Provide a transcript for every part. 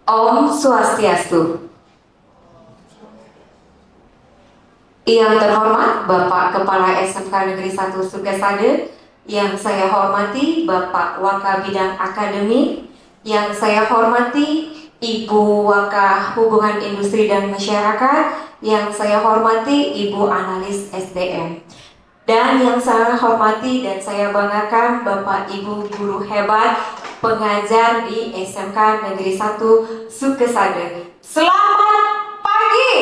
Om Swastiastu. Yang terhormat Bapak Kepala SMK Negeri 1 Sukesade, yang saya hormati Bapak Waka Bidang Akademik, yang saya hormati Ibu Waka Hubungan Industri dan Masyarakat, yang saya hormati Ibu Analis SDM, dan yang saya hormati dan saya banggakan Bapak Ibu guru hebat pengajar di SMK Negeri 1 Sukesade. Selamat pagi.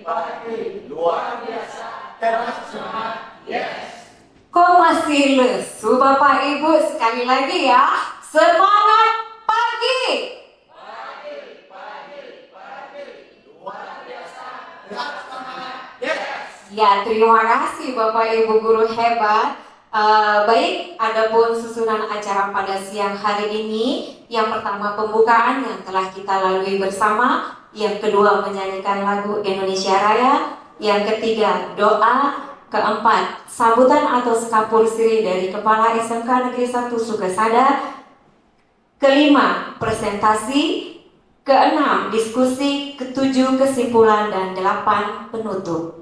Pagi, luar biasa, keras semangat, yes. Kok masih lesu Bapak Ibu? Sekali lagi ya, semangat pagi. Luar biasa, keras semangat, yes. Ya, terima kasih Bapak Ibu guru hebat. Baik, adapun susunan acara pada siang hari ini, yang pertama pembukaan yang telah kita lalui bersama, yang kedua menyanyikan lagu Indonesia Raya, yang ketiga doa, keempat sambutan atau sekapur siri dari Kepala SMK Negeri 1 Sukesada, kelima presentasi, keenam diskusi, ketujuh kesimpulan, dan delapan penutup.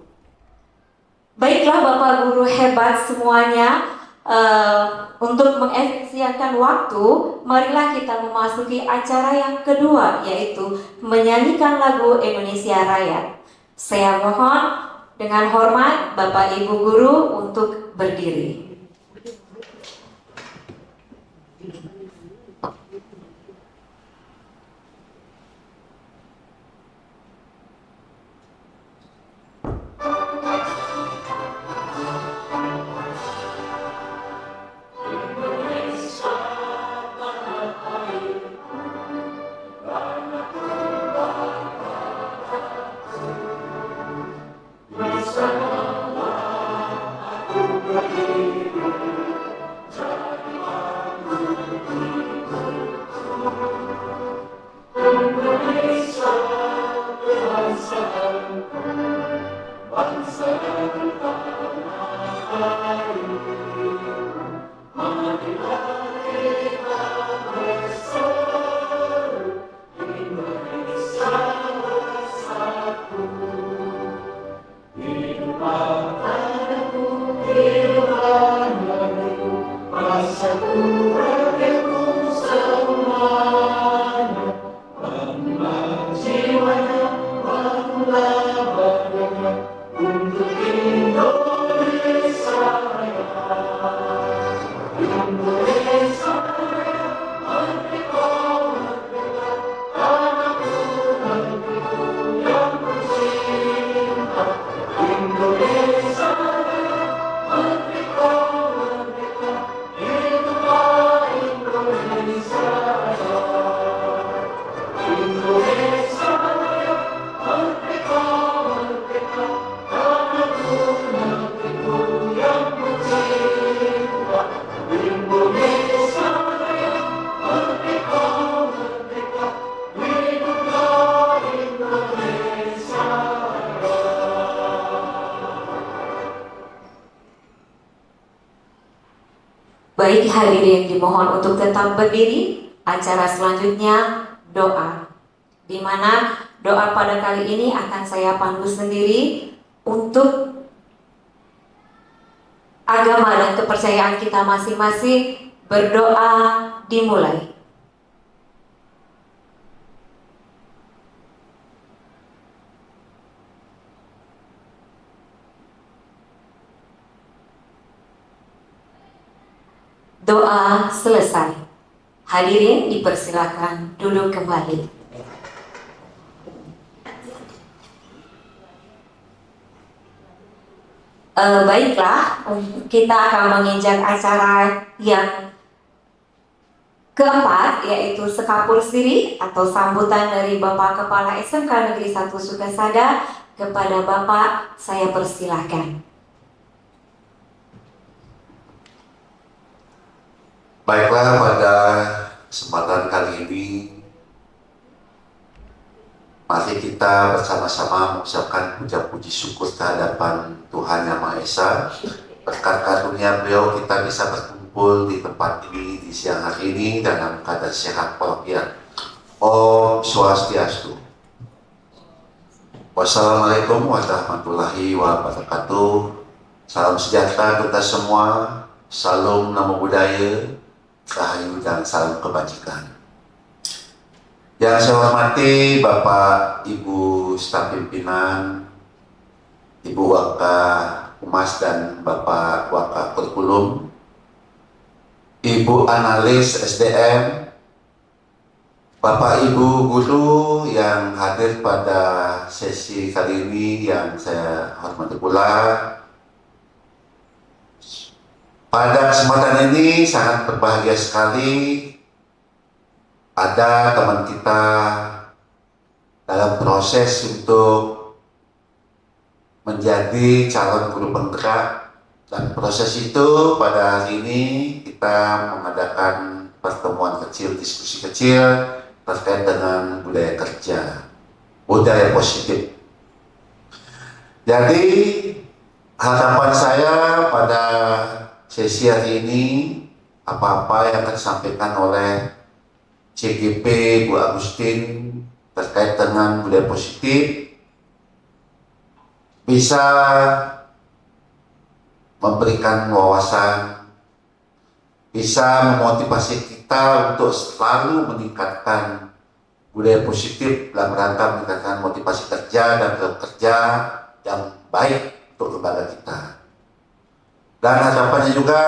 Baiklah Bapak Guru hebat semuanya, untuk mengefisienkan waktu, marilah kita memasuki acara yang kedua, yaitu menyanyikan lagu Indonesia Raya. Saya mohon dengan hormat Bapak Ibu Guru untuk berdiri. Baik hadirin dimohon untuk tetap berdiri. Acara selanjutnya doa, di mana doa pada kali ini akan saya pandu sendiri untuk agama dan kepercayaan kita masing-masing. Berdoa dimulai. Doa selesai. Hadirin dipersilakan duduk kembali. Baiklah, kita akan menginjak acara yang keempat, yaitu sekapur siri atau sambutan dari Bapak Kepala SMK Negeri 1 Sukesada. Kepada Bapak saya persilahkan. Baiklah, pada kesempatan kali ini mari kita bersama-sama mengucapkan puja-puji syukur kehadapan Tuhan Yang Maha Esa. Berkat karunia beliau kita bisa berkumpul berkumpul di tempat ini di siang hari ini dalam keadaan sehat walafiat. Om Swastiastu. Wassalamualaikum warahmatullahi wabarakatuh. Salam sejahtera kita semua. Salam Namo Buddhaya, Rahayu dan salam kebajikan. Yang saya hormati Bapak Ibu staf pimpinan, Ibu Waka Humas dan Bapak Waka Kurikulum, Ibu analis SDM, Bapak Ibu guru yang hadir pada sesi kali ini yang saya hormati pula. Pada kesempatan ini sangat berbahagia sekali ada teman kita dalam proses untuk menjadi calon guru penggerak, dan proses itu pada hari ini kita mengadakan pertemuan kecil, diskusi kecil terkait dengan budaya kerja, budaya positif. Jadi harapan saya pada sesi hari ini, apa-apa yang akan disampaikan oleh CGP Bu Agustin terkait dengan budaya positif bisa memberikan wawasan, bisa memotivasi kita untuk selalu meningkatkan budaya positif dalam rangka meningkatkan motivasi kerja dan kerja yang baik untuk lembaga kita. Dan harapannya juga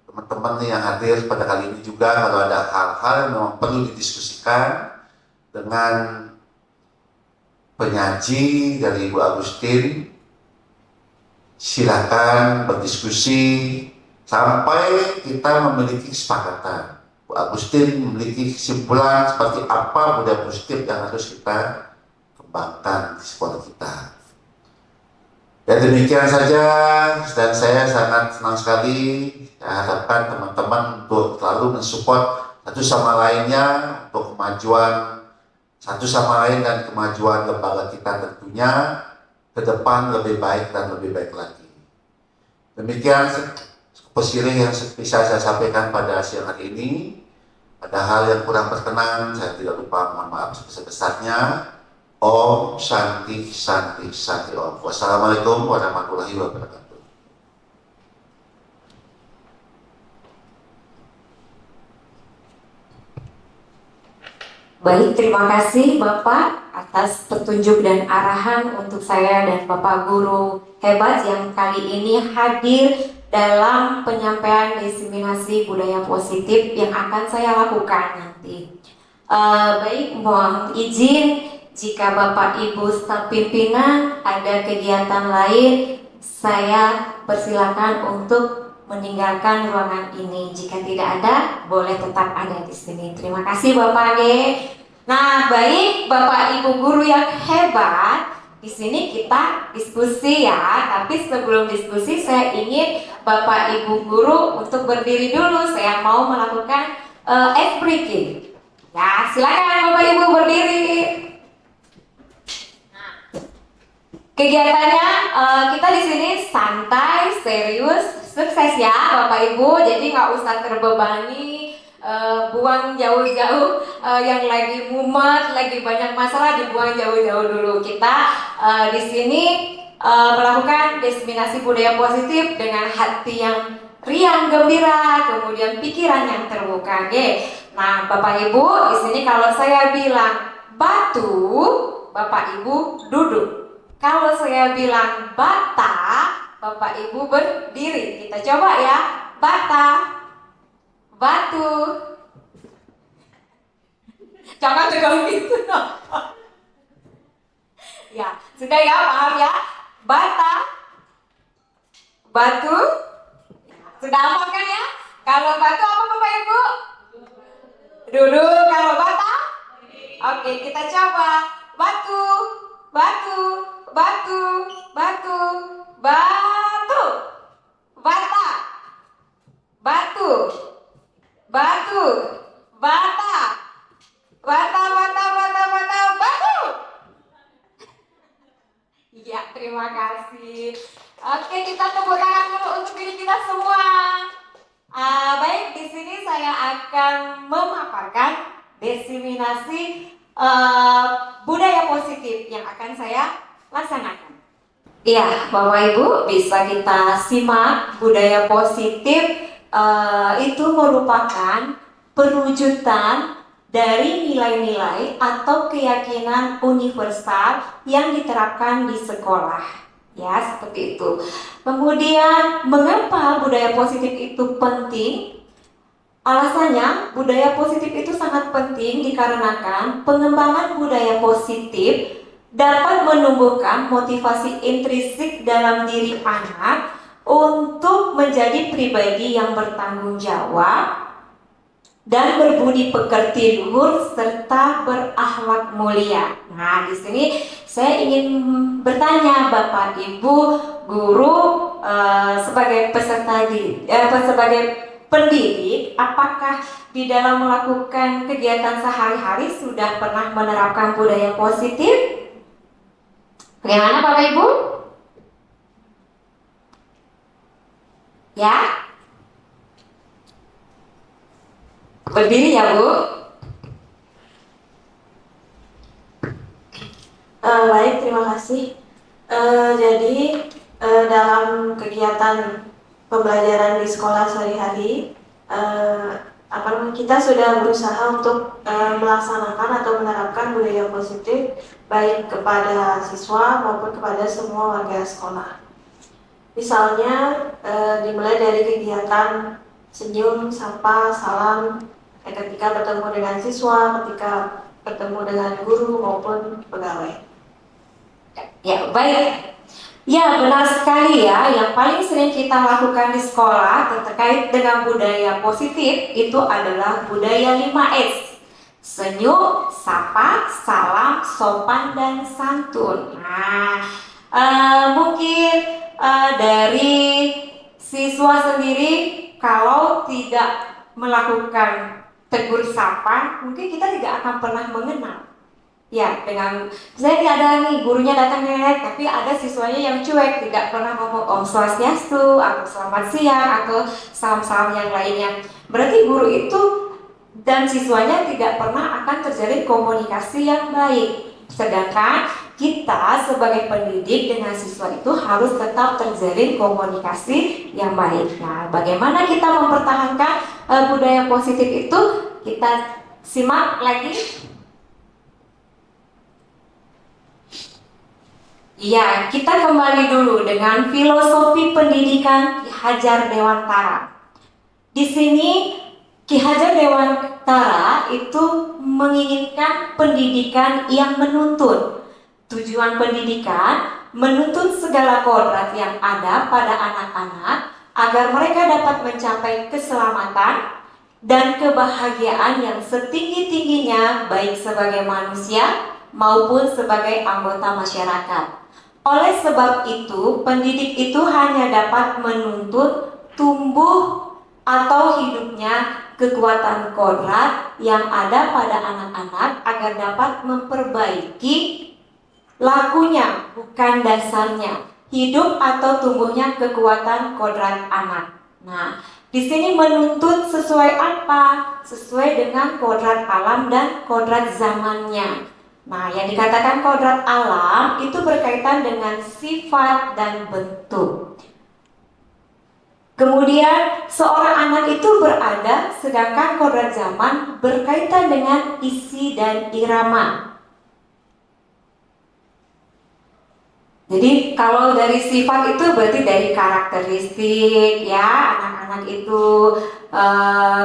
teman-teman yang hadir pada kali ini juga, kalau ada hal-hal yang memang perlu didiskusikan dengan penyaji dari Bu Agustin, silakan berdiskusi sampai kita memiliki kesepakatan. Bu Agustin memiliki kesimpulan seperti apa budaya positif yang harus kita kembangkan di sekolah kita. Ya demikian saja, dan saya sangat senang sekali. Saya harapkan teman-teman untuk selalu mensupport satu sama lainnya untuk kemajuan satu sama lain dan kemajuan lembaga kita tentunya ke depan lebih baik dan lebih baik lagi. Demikian pesirih yang bisa saya sampaikan pada siang hari ini. Ada hal yang kurang berkenan, saya tidak lupa mohon maaf sebesar-besarnya. Om Shanti Shanti Shanti Om. Wassalamualaikum warahmatullahi wabarakatuh. Baik, terima kasih Bapak atas petunjuk dan arahan untuk saya dan Bapak Guru hebat yang kali ini hadir dalam penyampaian diseminasi budaya positif yang akan saya lakukan nanti. Baik, mohon izin jika Bapak Ibu staf pimpinan ada kegiatan lain, saya persilakan untuk meninggalkan ruangan ini. Jika tidak ada, boleh tetap ada di sini. Terima kasih Bapak G. Nah, baik Bapak Ibu guru yang hebat, di sini kita diskusi ya. Tapi sebelum diskusi, saya ingin Bapak Ibu guru untuk berdiri dulu. Saya mau melakukan ice breaking. Ya, silakan Bapak Ibu berdiri. Kegiatannya kita di sini santai, serius, sukses ya Bapak Ibu. Jadi nggak usah terbebani, buang jauh-jauh yang lagi mumet, lagi banyak masalah dibuang jauh-jauh dulu. Kita di sini melakukan diseminasi budaya positif dengan hati yang riang, gembira, kemudian pikiran yang terbuka. Nah Bapak Ibu, di sini kalau saya bilang batu, Bapak Ibu duduk. Kalau saya bilang bata, Bapak Ibu berdiri. Kita coba ya. Bata, batu. Jangan tegang gitu. Ya, sudah ya, paham ya. Bata, batu. Sudah hafal kan ya? Kalau batu apa Bapak Ibu? Duduk. Kalau bata? Oke, kita coba. Batu, batu, batu, batu, batu, bata, batu, batu, bata, bata, bata, bata, bata, batu. Ya, terima kasih. Oke, kita tepuk tangan dulu untuk diri kita semua. Baik, di sini saya akan memaparkan diseminasi budaya positif yang akan saya laksanakan. Iya, Bapak Ibu bisa kita simak budaya positif itu merupakan perwujudan dari nilai-nilai atau keyakinan universal yang diterapkan di sekolah. Ya, seperti itu. Kemudian, mengapa budaya positif itu penting? Alasannya, budaya positif itu sangat penting dikarenakan pengembangan budaya positif dapat menumbuhkan motivasi intrinsik dalam diri anak untuk menjadi pribadi yang bertanggung jawab dan berbudi pekerti luhur serta berakhlak mulia. Nah, di sini saya ingin bertanya Bapak Ibu guru sebagai peserta sebagai pendidik, apakah di dalam melakukan kegiatan sehari-hari sudah pernah menerapkan budaya positif? Bagaimana Bapak Ibu? Ya? Berdiri ya Bu. Baik, terima kasih. Jadi dalam kegiatan pembelajaran di sekolah sehari-hari, kita sudah berusaha untuk melaksanakan atau menerapkan budaya positif baik kepada siswa maupun kepada semua warga sekolah. Misalnya dimulai dari kegiatan senyum, sapa, salam ketika bertemu dengan siswa, ketika bertemu dengan guru maupun pegawai. Ya, baik. Ya, benar sekali ya. Yang paling sering kita lakukan di sekolah terkait dengan budaya positif itu adalah budaya 5S. Senyum, sapa, salam, sopan, dan santun. Nah, mungkin dari siswa sendiri kalau tidak melakukan tegur sapa, mungkin kita tidak akan pernah mengenal. Ya, dengan saya tidak ada nih gurunya datang tapi ada siswanya yang cuek, tidak pernah ngomong Om Swastiastu atau selamat siang atau salam-salam yang lainnya. Berarti guru itu dan siswanya tidak pernah akan terjalin komunikasi yang baik. Sedangkan kita sebagai pendidik dengan siswa itu harus tetap terjalin komunikasi yang baik. Nah, bagaimana kita mempertahankan budaya positif itu? Kita simak lagi. Ya, kita kembali dulu dengan filosofi pendidikan Ki Hajar Dewantara. Di sini Ki Hajar Dewantara itu menginginkan pendidikan yang menuntun. Tujuan pendidikan menuntut segala kodrat yang ada pada anak-anak agar mereka dapat mencapai keselamatan dan kebahagiaan yang setinggi-tingginya baik sebagai manusia maupun sebagai anggota masyarakat. Oleh sebab itu, pendidik itu hanya dapat menuntut tumbuh atau hidupnya kekuatan kodrat yang ada pada anak-anak agar dapat memperbaiki lakunya, bukan dasarnya. Hidup atau tumbuhnya kekuatan kodrat anak. Nah, di sini menuntut sesuai apa? Sesuai dengan kodrat alam dan kodrat zamannya. Nah, yang dikatakan kodrat alam itu berkaitan dengan sifat dan bentuk. Kemudian seorang anak itu berada, sedangkan kodrat zaman berkaitan dengan isi dan irama. Jadi kalau dari sifat itu berarti dari karakteristik ya anak-anak itu.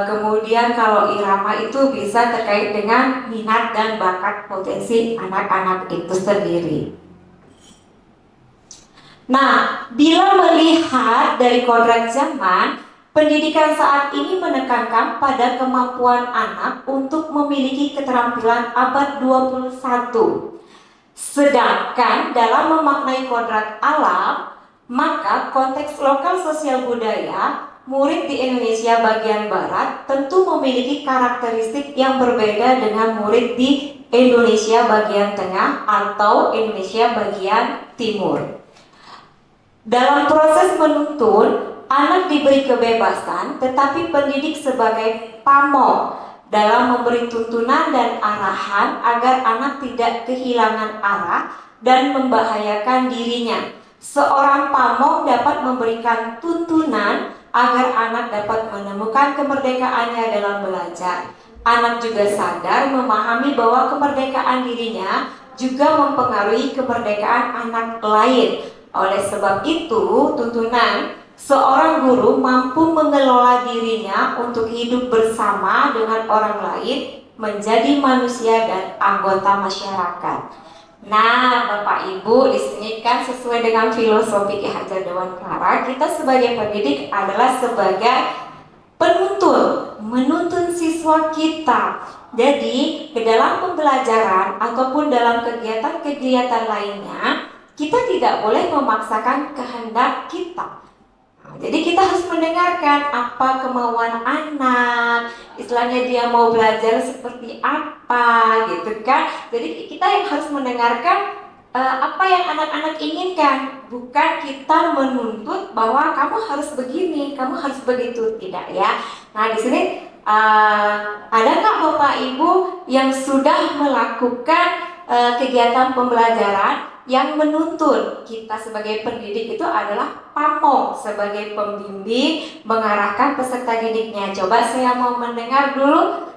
Kemudian kalau irama itu bisa terkait dengan minat dan bakat potensi anak-anak itu sendiri. Nah, bila melihat dari kodrat zaman, pendidikan saat ini menekankan pada kemampuan anak untuk memiliki keterampilan abad 21. Sedangkan dalam memaknai kodrat alam, maka konteks lokal sosial budaya, murid di Indonesia bagian barat tentu memiliki karakteristik yang berbeda dengan murid di Indonesia bagian tengah atau Indonesia bagian timur. Dalam proses menuntun, anak diberi kebebasan, tetapi pendidik sebagai pamong dalam memberi tuntunan dan arahan agar anak tidak kehilangan arah dan membahayakan dirinya. Seorang pamong dapat memberikan tuntunan agar anak dapat menemukan kemerdekaannya dalam belajar. Anak juga sadar memahami bahwa kemerdekaan dirinya juga mempengaruhi kemerdekaan anak lain. Oleh sebab itu, tuntunan seorang guru mampu mengelola dirinya untuk hidup bersama dengan orang lain, menjadi manusia dan anggota masyarakat. Nah, Bapak Ibu, di sini kan sesuai dengan filosofi Ki Hajar Dewantara, kita sebagai pendidik adalah sebagai menuntun siswa kita. Jadi, ke dalam pembelajaran ataupun dalam kegiatan-kegiatan lainnya, kita tidak boleh memaksakan kehendak kita. Jadi kita harus mendengarkan apa kemauan anak, istilahnya dia mau belajar seperti apa, gitu kan. Jadi kita yang harus mendengarkan apa yang anak-anak inginkan, bukan kita menuntut bahwa kamu harus begini, kamu harus begitu, tidak ya. Nah, di sini adakah Bapak Ibu yang sudah melakukan kegiatan pembelajaran yang menuntun? Kita sebagai pendidik itu adalah pamong, sebagai pembimbing mengarahkan peserta didiknya. Coba saya mau mendengar dulu.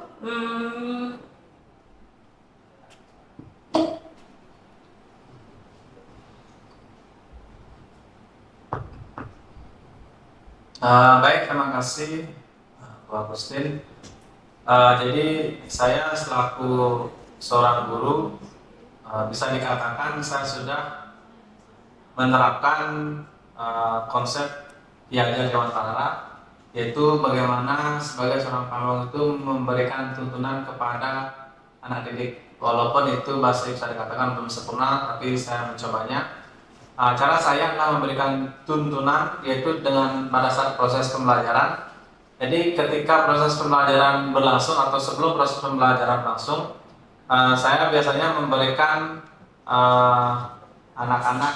Baik, terima kasih Bu Agustin. Jadi saya selaku seorang guru bisa dikatakan saya sudah menerapkan konsep Ki Hajar Dewantara, yaitu bagaimana sebagai seorang pamong itu memberikan tuntunan kepada anak didik. Walaupun itu masih bisa dikatakan belum sempurna, tapi saya mencobanya. Cara saya akan memberikan tuntunan yaitu dengan pada saat proses pembelajaran. Jadi ketika proses pembelajaran berlangsung atau sebelum proses pembelajaran berlangsung, saya biasanya memberikan anak-anak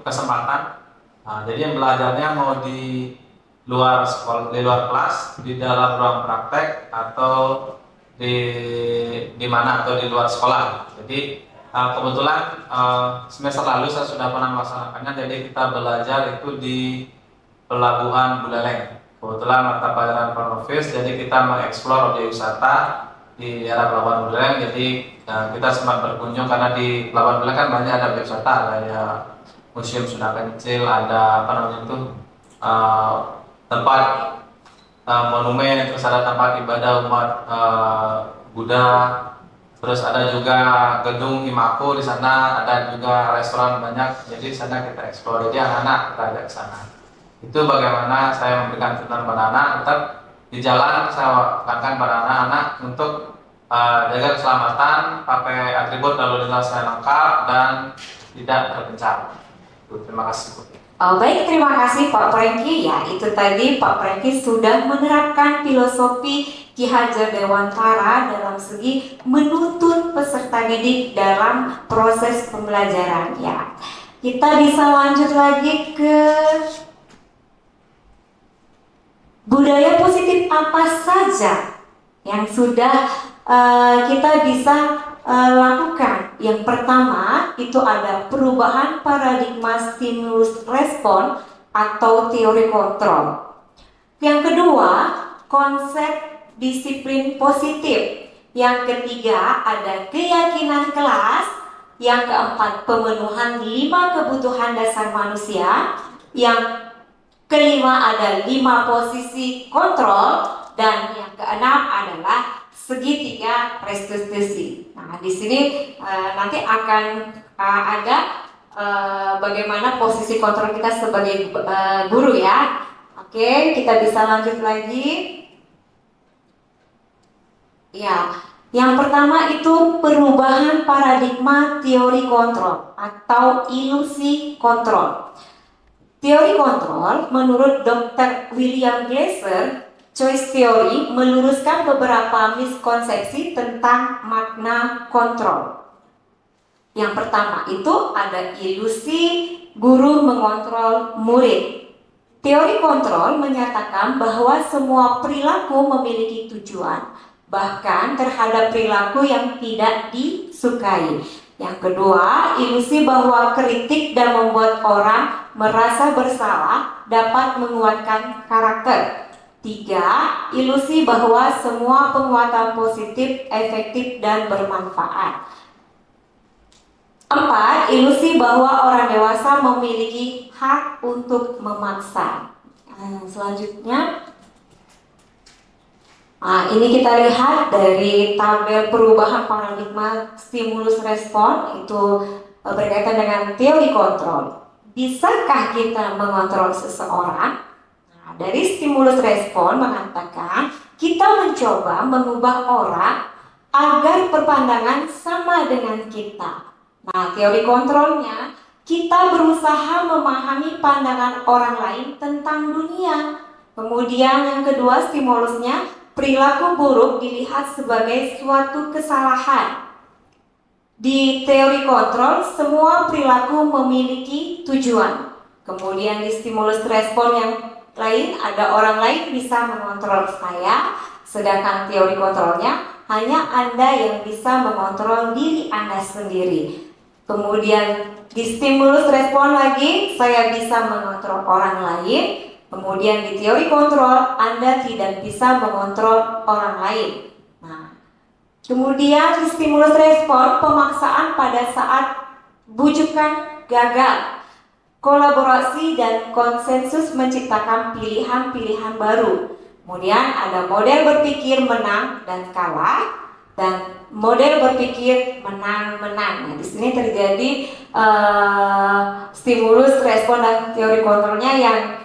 kesempatan. Jadi yang belajarnya mau di luar sekolah, di luar kelas, di dalam ruang praktek, atau di mana, atau di luar sekolah. Jadi kebetulan semester lalu saya sudah pernah melaksanakannya. Jadi kita belajar itu di Pelabuhan Buleleng. Kebetulan mata pelajaran Pronovis, jadi kita mengeksplor objek wisata di daerah Pelabuhan Buleleng. Jadi kita sempat berkunjung karena di Pelabuhan Buleleng kan banyak ada objek wisata, ada museum Sunda Kencil, ada tempat monumen, terus ada tempat ibadah umat Buddha. Terus ada juga gedung Himako di sana, ada juga restoran banyak. Jadi di sana kita eksplor, jadi anak-anak kita ajak ke sana. Itu bagaimana saya memberikan tuntunan pada anak. Tetap di jalan saya tekankan pada anak-anak untuk jaga keselamatan, pakai atribut lalu lintas yang lengkap dan tidak terpencar. Terima kasih, Bu. Baik, terima kasih Pak Prengki. Ya, itu tadi Pak Prengki sudah menerapkan filosofi Ki Hajar Dewantara dalam segi menuntun peserta didik dalam proses pembelajaran. Ya, kita bisa lanjut lagi ke budaya positif apa saja yang sudah kita bisa lakukan. Yang pertama itu ada perubahan paradigma stimulus respon atau teori kontrol. Yang kedua, konsep disiplin positif. Yang ketiga ada keyakinan kelas. Yang keempat, pemenuhan 5 kebutuhan dasar manusia. Yang kelima ada 5 posisi kontrol. Dan yang keenam adalah segitiga restitusi. Nah, di sini nanti akan ada bagaimana posisi kontrol kita sebagai guru ya. Oke, kita bisa lanjut lagi. Ya, yang pertama itu perubahan paradigma teori kontrol atau ilusi kontrol. Teori kontrol menurut Dr. William Glasser, choice theory meluruskan beberapa miskonsepsi tentang makna kontrol. Yang pertama itu ada ilusi guru mengontrol murid. Teori kontrol menyatakan bahwa semua perilaku memiliki tujuan, bahkan terhadap perilaku yang tidak disukai. Yang kedua, ilusi bahwa kritik dan membuat orang merasa bersalah dapat menguatkan karakter. 3. Ilusi bahwa semua penguatan positif, efektif, dan bermanfaat. 4. Ilusi bahwa orang dewasa memiliki hak untuk memaksa. Selanjutnya, ini kita lihat dari tabel perubahan paradigma stimulus respon, itu berkaitan dengan teori kontrol. Bisakah kita mengontrol seseorang? Dari stimulus respon mengatakan kita mencoba mengubah orang agar berpandangan sama dengan kita. Teori kontrolnya, kita berusaha memahami pandangan orang lain tentang dunia. Kemudian yang kedua, stimulusnya, perilaku buruk dilihat sebagai suatu kesalahan. Di teori kontrol, semua perilaku memiliki tujuan. Kemudian di stimulus respon yang lain, ada orang lain bisa mengontrol saya, sedangkan teori kontrolnya hanya Anda yang bisa mengontrol diri Anda sendiri. Kemudian di stimulus respon lagi, saya bisa mengontrol orang lain. Kemudian di teori kontrol, Anda tidak bisa mengontrol orang lain. Kemudian di stimulus respon, pemaksaan pada saat bujukan gagal. Kolaborasi dan konsensus menciptakan pilihan-pilihan baru. Kemudian ada model berpikir menang dan kalah, dan model berpikir menang-menang. Di sini terjadi stimulus, respon, dan teori kontrolnya yang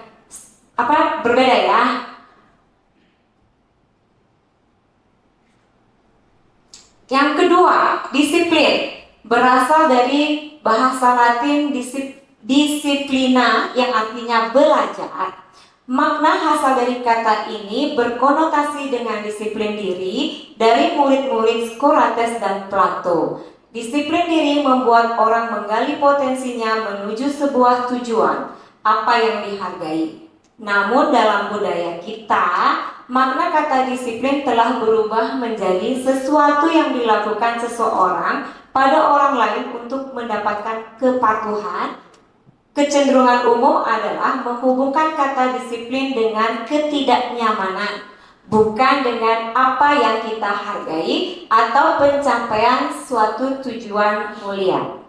berbeda ya. Yang kedua, disiplin berasal dari bahasa Latin disciplina yang artinya belajar. Makna asal dari kata ini berkonotasi dengan disiplin diri dari murid-murid Socrates dan Plato. Disiplin diri membuat orang menggali potensinya menuju sebuah tujuan, apa yang dihargai. Namun dalam budaya kita, makna kata disiplin telah berubah menjadi sesuatu yang dilakukan seseorang pada orang lain untuk mendapatkan kepatuhan. Kecenderungan umum adalah menghubungkan kata disiplin dengan ketidaknyamanan, bukan dengan apa yang kita hargai atau pencapaian suatu tujuan mulia.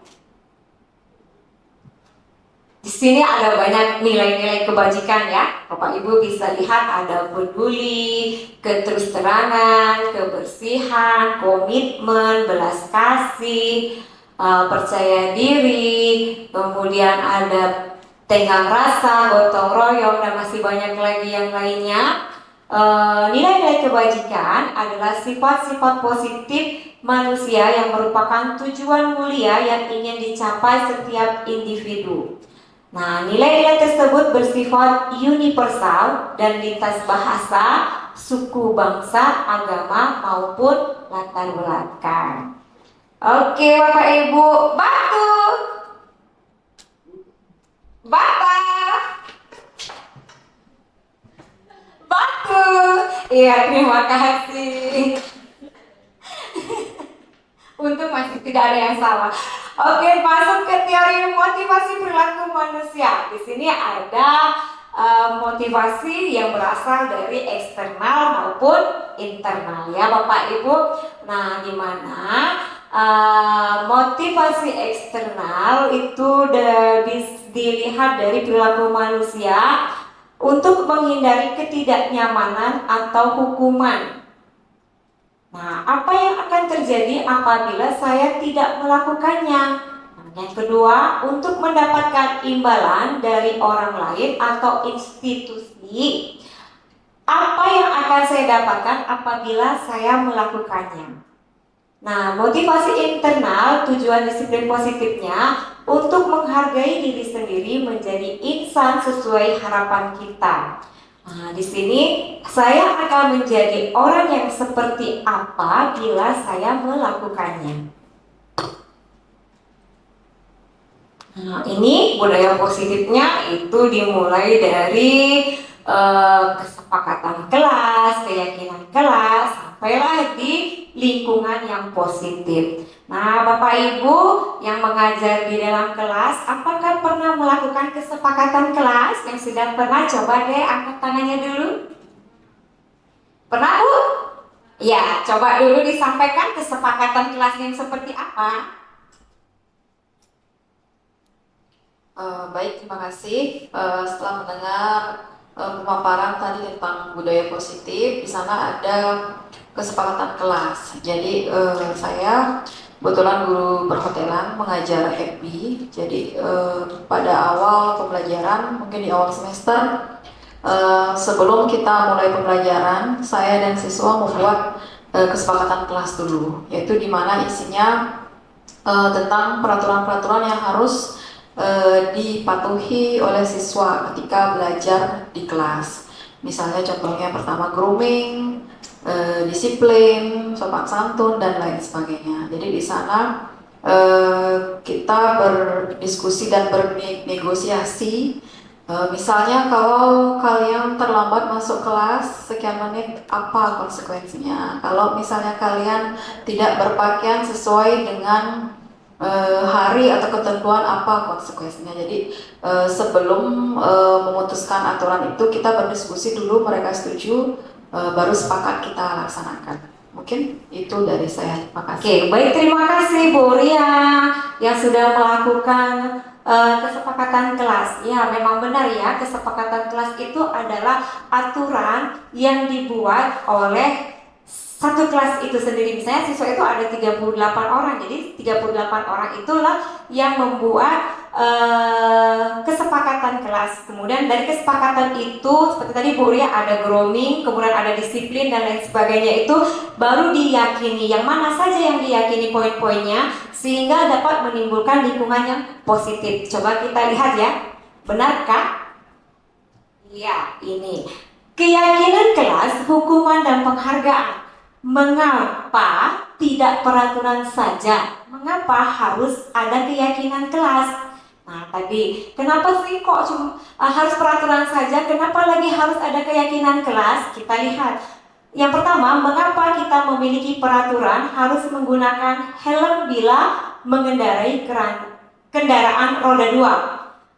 Di sini ada banyak nilai-nilai kebajikan ya. Bapak Ibu bisa lihat ada peduli, keterus-terangan, kebersihan, komitmen, belas kasih, percaya diri, kemudian ada tenggang rasa, gotong royong, dan masih banyak lagi yang lainnya. Nilai-nilai kebajikan adalah sifat-sifat positif manusia yang merupakan tujuan mulia yang ingin dicapai setiap individu. Nilai-nilai tersebut bersifat universal dan lintas bahasa, suku, bangsa, agama, maupun latar belakang. Oke Bapak Ibu, batu. Iya, terima kasih. Untung masih tidak ada yang salah. Oke, masuk ke teori motivasi perilaku manusia. Di sini ada motivasi yang berasal dari eksternal maupun internal ya Bapak Ibu. Di mana motivasi eksternal itu dilihat dari perilaku manusia untuk menghindari ketidaknyamanan atau hukuman. Apa yang akan terjadi apabila saya tidak melakukannya? Yang kedua, untuk mendapatkan imbalan dari orang lain atau institusi. Apa yang akan saya dapatkan apabila saya melakukannya? Motivasi internal, tujuan disiplin positifnya untuk menghargai diri sendiri menjadi insan sesuai harapan kita. Di sini saya akan menjadi orang yang seperti apa bila saya melakukannya. Nah, ini budaya positifnya itu dimulai dari kesepakatan kelas, keyakinan kelas, sampailah di lingkungan yang positif. Nah, Bapak Ibu yang mengajar di dalam kelas, apakah pernah melakukan kesepakatan kelas? Yang sudah pernah, coba deh angkat tangannya dulu. Pernah, Bu? Ya, coba dulu disampaikan kesepakatan kelas yang seperti apa? Baik, terima kasih. Setelah mendengar pemaparan tadi tentang budaya positif, di sana ada kesepakatan kelas. Jadi saya kebetulan guru perhotelan mengajar FB. Jadi pada awal pembelajaran, mungkin di awal semester, sebelum kita mulai pembelajaran, saya dan siswa membuat kesepakatan kelas dulu, yaitu di mana isinya tentang peraturan-peraturan yang harus dipatuhi oleh siswa ketika belajar di kelas. Misalnya contohnya pertama grooming, disiplin, sopan santun dan lain sebagainya. Jadi di sana kita berdiskusi dan bernegosiasi. Misalnya kalau kalian terlambat masuk kelas sekian menit, apa konsekuensinya? Kalau misalnya kalian tidak berpakaian sesuai dengan hari atau ketentuan, apa konsekuensinya. Jadi sebelum memutuskan aturan itu kita berdiskusi dulu, mereka setuju, baru sepakat kita laksanakan. Mungkin itu dari saya. Terima kasih. Oke, baik, terima kasih Bu Ria yang sudah melakukan kesepakatan kelas. Ya, memang benar ya, kesepakatan kelas itu adalah aturan yang dibuat oleh satu kelas itu sendiri. Misalnya siswa itu ada 38 orang, jadi 38 orang itulah yang membuat kesepakatan kelas. Kemudian dari kesepakatan itu, seperti tadi Bu Ria, ada grooming, kemudian ada disiplin dan lain sebagainya, itu baru diyakini. Yang mana saja yang diyakini poin-poinnya sehingga dapat menimbulkan lingkungan yang positif. Coba kita lihat ya, benarkah? Iya, ini keyakinan kelas, hukuman dan penghargaan. Mengapa tidak peraturan saja? Mengapa harus ada keyakinan kelas? Nah tadi, kenapa sih kok harus peraturan saja? Kenapa lagi harus ada keyakinan kelas? Kita lihat. Yang pertama, mengapa kita memiliki peraturan harus menggunakan helm bila mengendarai kendaraan roda 2?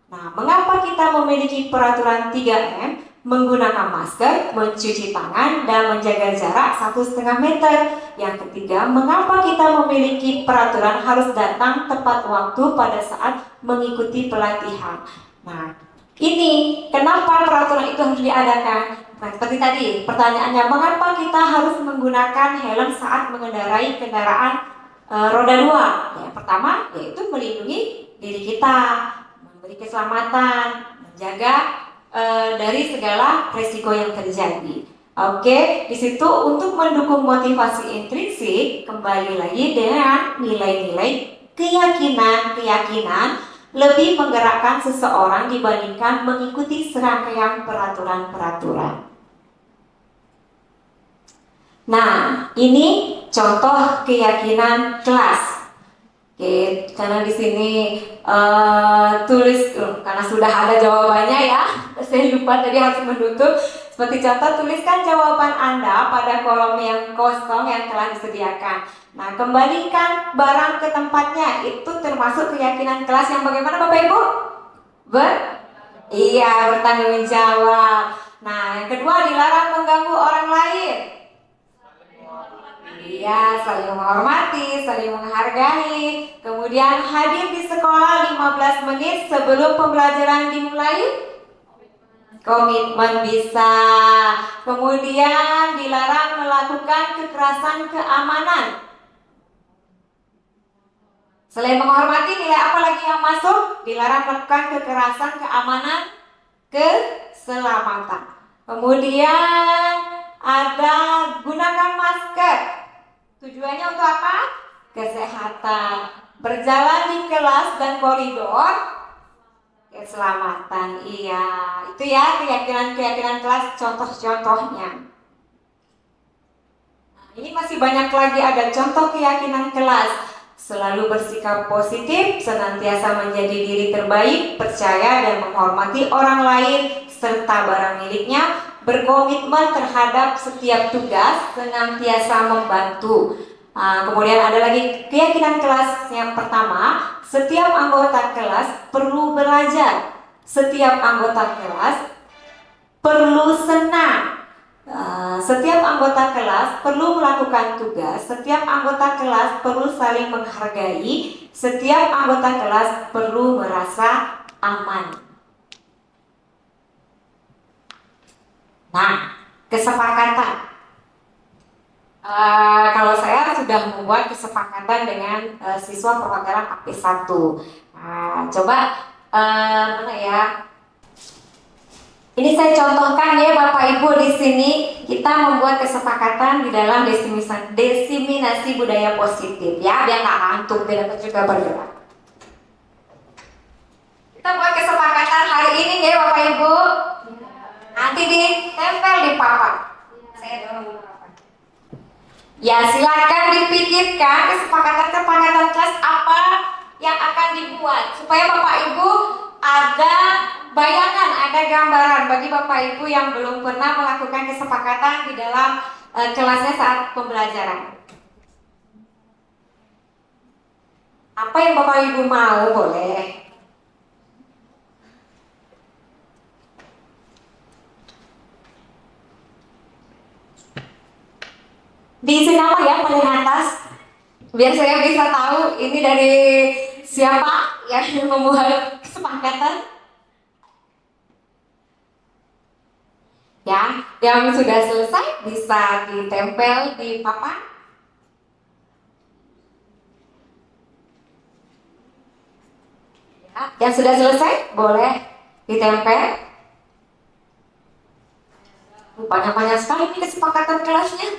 Nah, mengapa kita memiliki peraturan 3M? Menggunakan masker, mencuci tangan, dan menjaga jarak 1,5 meter. Yang ketiga, mengapa kita memiliki peraturan harus datang tepat waktu pada saat mengikuti pelatihan? Nah, ini kenapa peraturan itu harus diadakan? Nah, seperti tadi, pertanyaannya, mengapa kita harus menggunakan helm saat mengendarai kendaraan roda 2? Yang pertama, yaitu melindungi diri kita, memberi keselamatan, menjaga dari segala resiko yang terjadi. Oke, di situ untuk mendukung motivasi intrinsik, kembali lagi dengan nilai-nilai keyakinan lebih menggerakkan seseorang dibandingkan mengikuti serangkaian peraturan-peraturan. Nah, ini contoh keyakinan kelas. Oke, karena di sini tulis karena sudah ada jawabannya ya, saya lupa tadi harus menutup. Seperti contoh, tuliskan jawaban Anda pada kolom yang kosong yang telah disediakan. Nah, kembalikan barang ke tempatnya, itu termasuk keyakinan kelas yang bagaimana Bapak Ibu? Iya, bertanggung jawab. Nah, yang kedua, dilarang mengganggu orang lain. Iya, saling menghormati, saling menghargai. Kemudian hadir di sekolah 15 menit sebelum pembelajaran dimulai. Komitmen bisa. Kemudian dilarang melakukan kekerasan keamanan. Selain menghormati, nilai apa lagi yang masuk? Dilarang melakukan kekerasan keamanan, keselamatan. Kemudian ada gunakan masker. Tujuannya untuk apa? Kesehatan. Berjalan di kelas dan koridor, keselamatan. Iya, itu ya keyakinan kelas, contoh-contohnya. Nah, ini masih banyak lagi, ada contoh keyakinan kelas. selalu bersikap positif, senantiasa menjadi diri terbaik, percaya dan menghormati orang lain serta barang miliknya, berkomitmen terhadap setiap tugas, senantiasa membantu. Kemudian ada lagi keyakinan kelas yang pertama, setiap anggota kelas perlu belajar, setiap anggota kelas perlu senang. Setiap anggota kelas perlu melakukan tugas, setiap anggota kelas perlu saling menghargai, setiap anggota kelas perlu merasa aman. Nah, kesepakatan. Kalau saya sudah membuat kesepakatan dengan siswa perwakilan AP1. Coba mana ya? Ini saya contohkan ya Bapak Ibu, di sini kita membuat kesepakatan di dalam desiminasi budaya positif ya, biar nggak ngantuk, biar dapat juga bergerak. Kita buat kesepakatan hari ini ya Bapak Ibu. Nanti ditempel di papan. Saya dulu. Ya silakan dipikirkan kesepakatan kelas apa yang akan dibuat supaya Bapak Ibu ada bayangan, ada gambaran bagi Bapak Ibu yang belum pernah melakukan kesepakatan di dalam kelasnya saat pembelajaran. Apa yang Bapak Ibu mau boleh. Diisi nama ya paling atas, biar saya bisa tahu ini dari siapa yang membuat kesepakatan. Ya, yang sudah selesai bisa ditempel di papan. Ya, yang sudah selesai boleh ditempel. Banyak sekali ini kesepakatan kelasnya.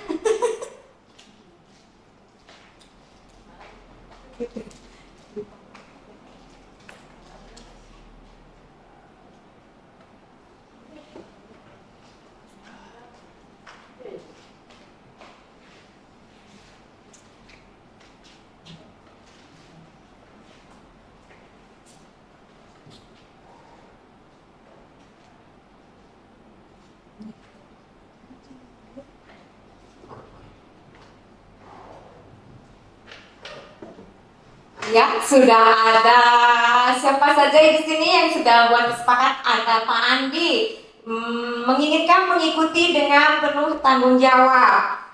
Ya, sudah ada siapa saja di sini yang sudah buat kesepakatan? Ada Pak Andi, menginginkan mengikuti dengan penuh tanggung jawab.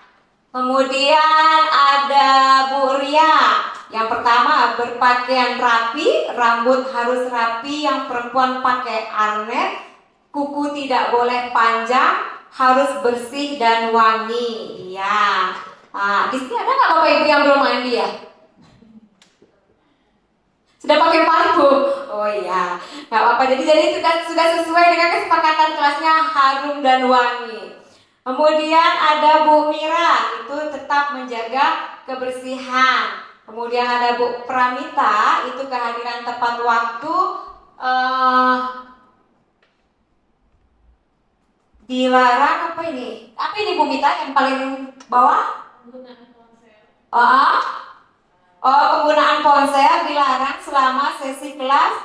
Kemudian ada Bu Ria, yang pertama berpakaian rapi, rambut harus rapi, yang perempuan pakai arnet, kuku tidak boleh panjang, harus bersih dan wangi. Ya, di sini ada nggak Bapak Ibu yang belum mandi ya? Sudah pakai parfum? Oh iya, nggak apa-apa. Jadi sudah sesuai dengan kesepakatan kelasnya, harum dan wangi. Kemudian ada Bu Mira, itu tetap menjaga kebersihan. Kemudian ada Bu Pramita, itu kehadiran tepat waktu. Dilarang apa ini? Apa ini Bu Mita yang paling bawah? Penggunaan ponsel dilarang selama sesi kelas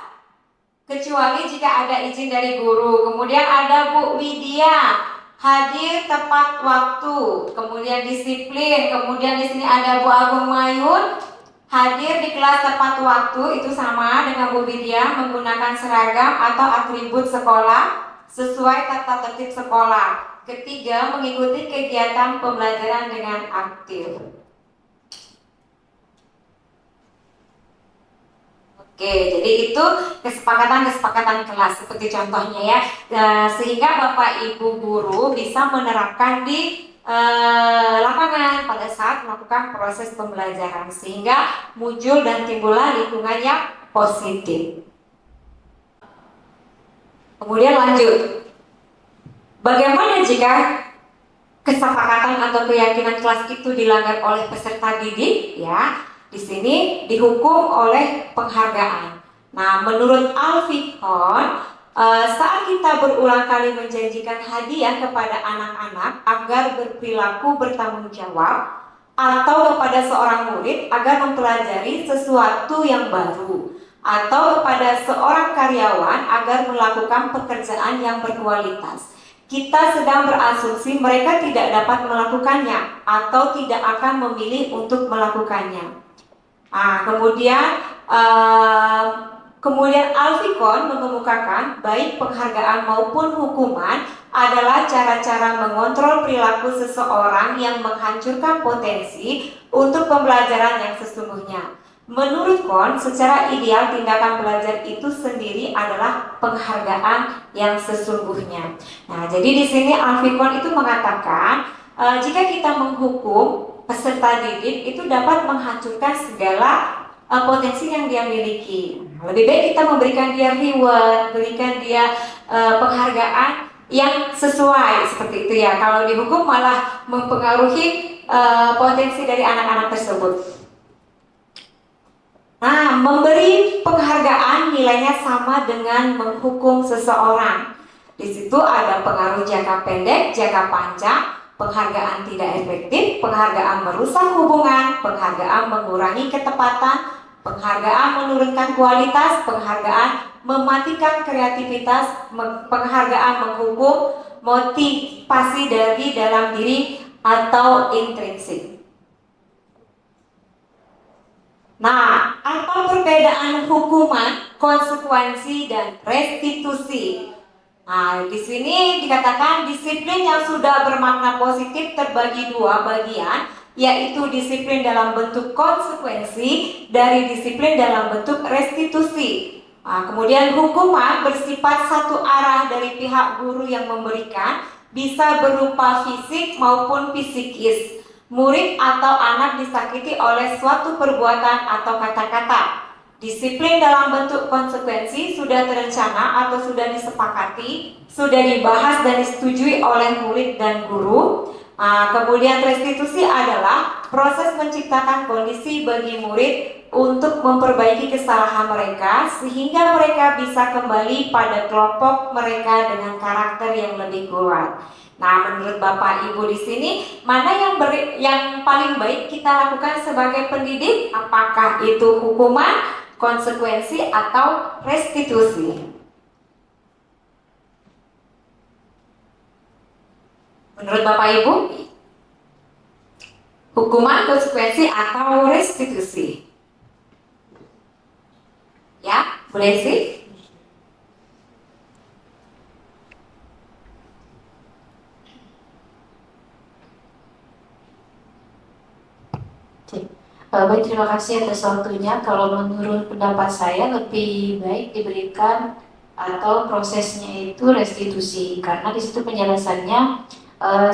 kecuali jika ada izin dari guru. Kemudian ada Bu Widya, hadir tepat waktu, kemudian disiplin. Kemudian di sini ada Bu Agung Mayun, hadir di kelas tepat waktu, itu sama dengan Bu Widya, menggunakan seragam atau atribut sekolah sesuai tata tertib sekolah. Ketiga, mengikuti kegiatan pembelajaran dengan aktif. Oke, jadi itu kesepakatan kelas seperti contohnya ya, sehingga Bapak Ibu guru bisa menerapkan di lapangan pada saat melakukan proses pembelajaran sehingga muncul dan timbullah lingkungan yang positif. Kemudian lanjut, bagaimana jika kesepakatan atau keyakinan kelas itu dilanggar oleh peserta didik? Ya, di sini dihukum oleh penghargaan. Nah, menurut Al-Fiqhon, saat kita berulang kali menjanjikan hadiah kepada anak-anak agar berperilaku bertanggung jawab, atau kepada seorang murid agar mempelajari sesuatu yang baru, atau kepada seorang karyawan agar melakukan pekerjaan yang berkualitas. Kita sedang berasumsi mereka tidak dapat melakukannya atau tidak akan memilih untuk melakukannya. Kemudian Alfikon mengemukakan baik penghargaan maupun hukuman adalah cara-cara mengontrol perilaku seseorang yang menghancurkan potensi untuk pembelajaran yang sesungguhnya. Menurut Kon, secara ideal tindakan belajar itu sendiri adalah penghargaan yang sesungguhnya. Nah, jadi di sini Alfikon itu mengatakan jika kita menghukum peserta didik itu dapat menghancurkan segala potensi yang dia miliki. Lebih baik kita memberikan dia reward, berikan dia penghargaan yang sesuai seperti itu ya. Kalau dihukum malah mempengaruhi potensi dari anak-anak tersebut. Nah, memberi penghargaan nilainya sama dengan menghukum seseorang. Di situ ada pengaruh jangka pendek, jangka panjang, penghargaan tidak efektif, penghargaan merusak hubungan, penghargaan mengurangi ketepatan, penghargaan menurunkan kualitas, penghargaan mematikan kreativitas, penghargaan menghukum motivasi dari dalam diri atau intrinsik. Nah, apa perbedaan hukuman, konsekuensi, dan restitusi? Nah, di sini dikatakan disiplin yang sudah bermakna positif terbagi dua bagian, yaitu disiplin dalam bentuk konsekuensi dari disiplin dalam bentuk restitusi. Nah, kemudian hukuman bersifat satu arah dari pihak guru yang memberikan, bisa berupa fisik maupun psikis. Murid atau anak disakiti oleh suatu perbuatan atau kata-kata. Disiplin dalam bentuk konsekuensi sudah terencana atau sudah disepakati, sudah dibahas dan disetujui oleh murid dan guru. Kemudian restitusi adalah proses menciptakan kondisi bagi murid untuk memperbaiki kesalahan mereka sehingga mereka bisa kembali pada kelompok mereka dengan karakter yang lebih kuat. Nah, menurut Bapak Ibu di sini, mana yang paling baik kita lakukan sebagai pendidik? Apakah itu hukuman, konsekuensi, atau restitusi? Menurut Bapak Ibu, hukuman, konsekuensi, atau restitusi? Ya, boleh sih? Baik, terima kasih atas waktunya. Kalau menurut pendapat saya lebih baik diberikan atau prosesnya itu restitusi, karena di situ penjelasannya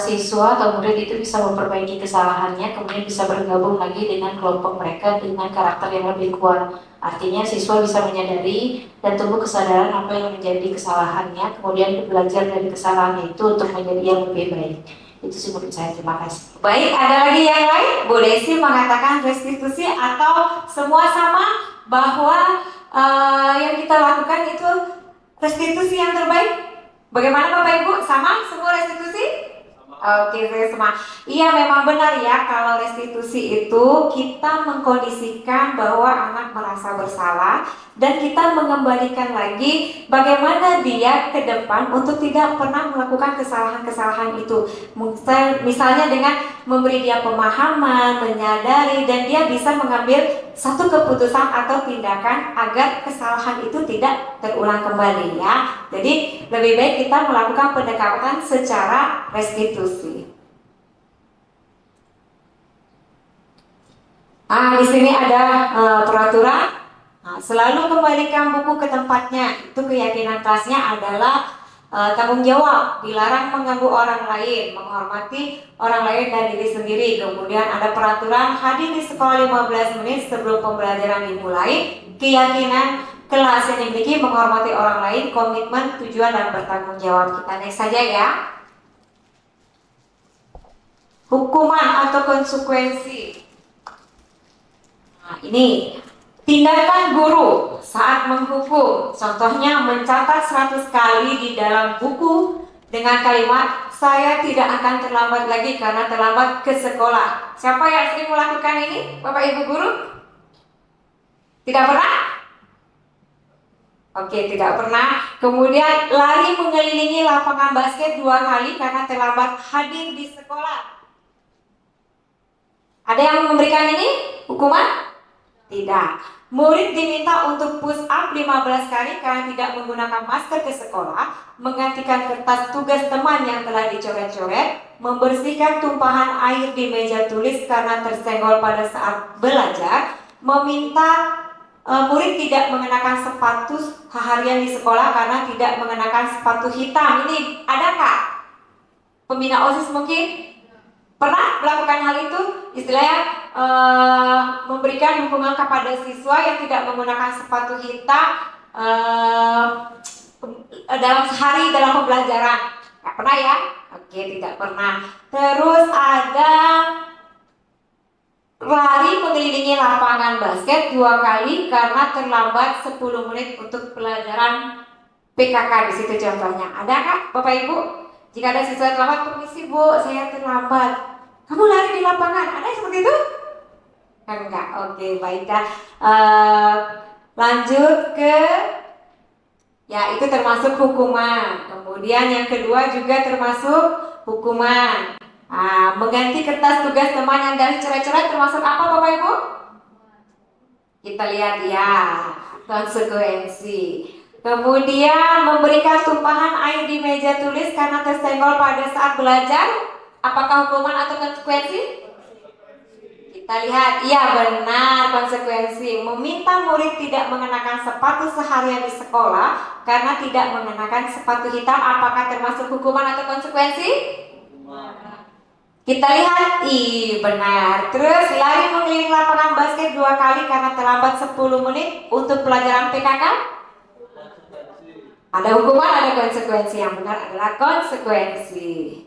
siswa atau murid itu bisa memperbaiki kesalahannya, kemudian bisa bergabung lagi dengan kelompok mereka dengan karakter yang lebih kuat. Artinya siswa bisa menyadari dan tumbuh kesadaran apa yang menjadi kesalahannya, kemudian belajar dari kesalahan itu untuk menjadi yang lebih baik. Itu sih menurut saya. Terima kasih. Baik, ada lagi yang lain? Bu Desi mengatakan restitusi atau semua sama bahwa yang kita lakukan itu restitusi yang terbaik? Bagaimana Bapak Ibu? Sama semua restitusi? Oke, saya sama. Iya, memang benar ya, kalau restitusi itu kita mengkondisikan bahwa anak merasa bersalah dan kita mengembalikan lagi bagaimana dia ke depan untuk tidak pernah melakukan kesalahan-kesalahan itu. Misalnya dengan memberi dia pemahaman, menyadari, dan dia bisa mengambil satu keputusan atau tindakan agar kesalahan itu tidak terulang kembali ya. Jadi lebih baik kita melakukan pendekatan secara restitusi. Di sini ada peraturan. Selalu kembalikan buku ke tempatnya. Itu keyakinan kelasnya adalah tanggung jawab, dilarang mengganggu orang lain, menghormati orang lain dan diri sendiri. Kemudian ada peraturan hadir di sekolah 15 menit sebelum pembelajaran dimulai. Keyakinan kelas yang dimiliki menghormati orang lain, komitmen, tujuan, dan bertanggung jawab. Kita next saja ya. Hukuman atau konsekuensi. Nah, ini tindakan guru saat menghukum, contohnya mencatat 100 kali di dalam buku dengan kalimat saya tidak akan terlambat lagi karena terlambat ke sekolah. Siapa yang sering melakukan ini, Bapak Ibu guru? Tidak pernah? Oke, tidak pernah. Kemudian lari mengelilingi lapangan basket 2 kali karena terlambat hadir di sekolah. Ada yang memberikan ini hukuman? Tidak. Murid diminta untuk push up 15 kali karena tidak menggunakan masker ke sekolah, menggantikan kertas tugas teman yang telah dicoret-coret, membersihkan tumpahan air di meja tulis karena tersenggol pada saat belajar, meminta murid tidak mengenakan sepatu harian di sekolah karena tidak mengenakan sepatu hitam. Ini adakah pembina OSIS mungkin pernah melakukan hal itu? Istilahnya memberikan hukuman kepada siswa yang tidak menggunakan sepatu hitam dalam sehari dalam pembelajaran. Nggak pernah ya? Oke, tidak pernah. Terus ada lari mengelilingi lapangan basket 2 kali karena terlambat 10 menit untuk pelajaran PKK. Di situ contohnya. Ada kak Bapak Ibu? Jika ada siswa terlambat, permisi Bu, saya terlambat. Kamu lari di lapangan, ada yang seperti itu? Enggak, oke baiklah. Lanjut ke, ya itu termasuk hukuman. Kemudian yang kedua juga termasuk hukuman. Mengganti kertas tugas teman yang dari coret-coret termasuk apa Bapak Ibu? Kita lihat ya, konsekuensi. Kemudian memberikan tumpahan air di meja tulis karena tersenggol pada saat belajar. Apakah hukuman atau konsekuensi? Kita lihat, iya benar konsekuensi. Meminta murid tidak mengenakan sepatu seharian di sekolah karena tidak mengenakan sepatu hitam. Apakah termasuk hukuman atau konsekuensi? Kita lihat, benar. Terus lari mengelilingi lapangan basket 2 kali karena terlambat 10 menit untuk pelajaran PKK. Ada hukuman, ada konsekuensi. Yang benar adalah konsekuensi.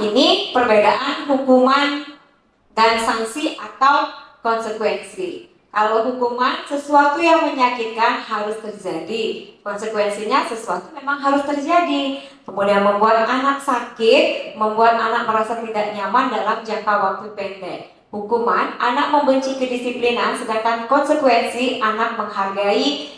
Ini perbedaan hukuman dan sanksi atau konsekuensi. Kalau hukuman sesuatu yang menyakitkan harus terjadi, konsekuensinya sesuatu memang harus terjadi. Kemudian membuat anak sakit, membuat anak merasa tidak nyaman dalam jangka waktu pendek. Hukuman, anak membenci kedisiplinan, sedangkan konsekuensi anak menghargai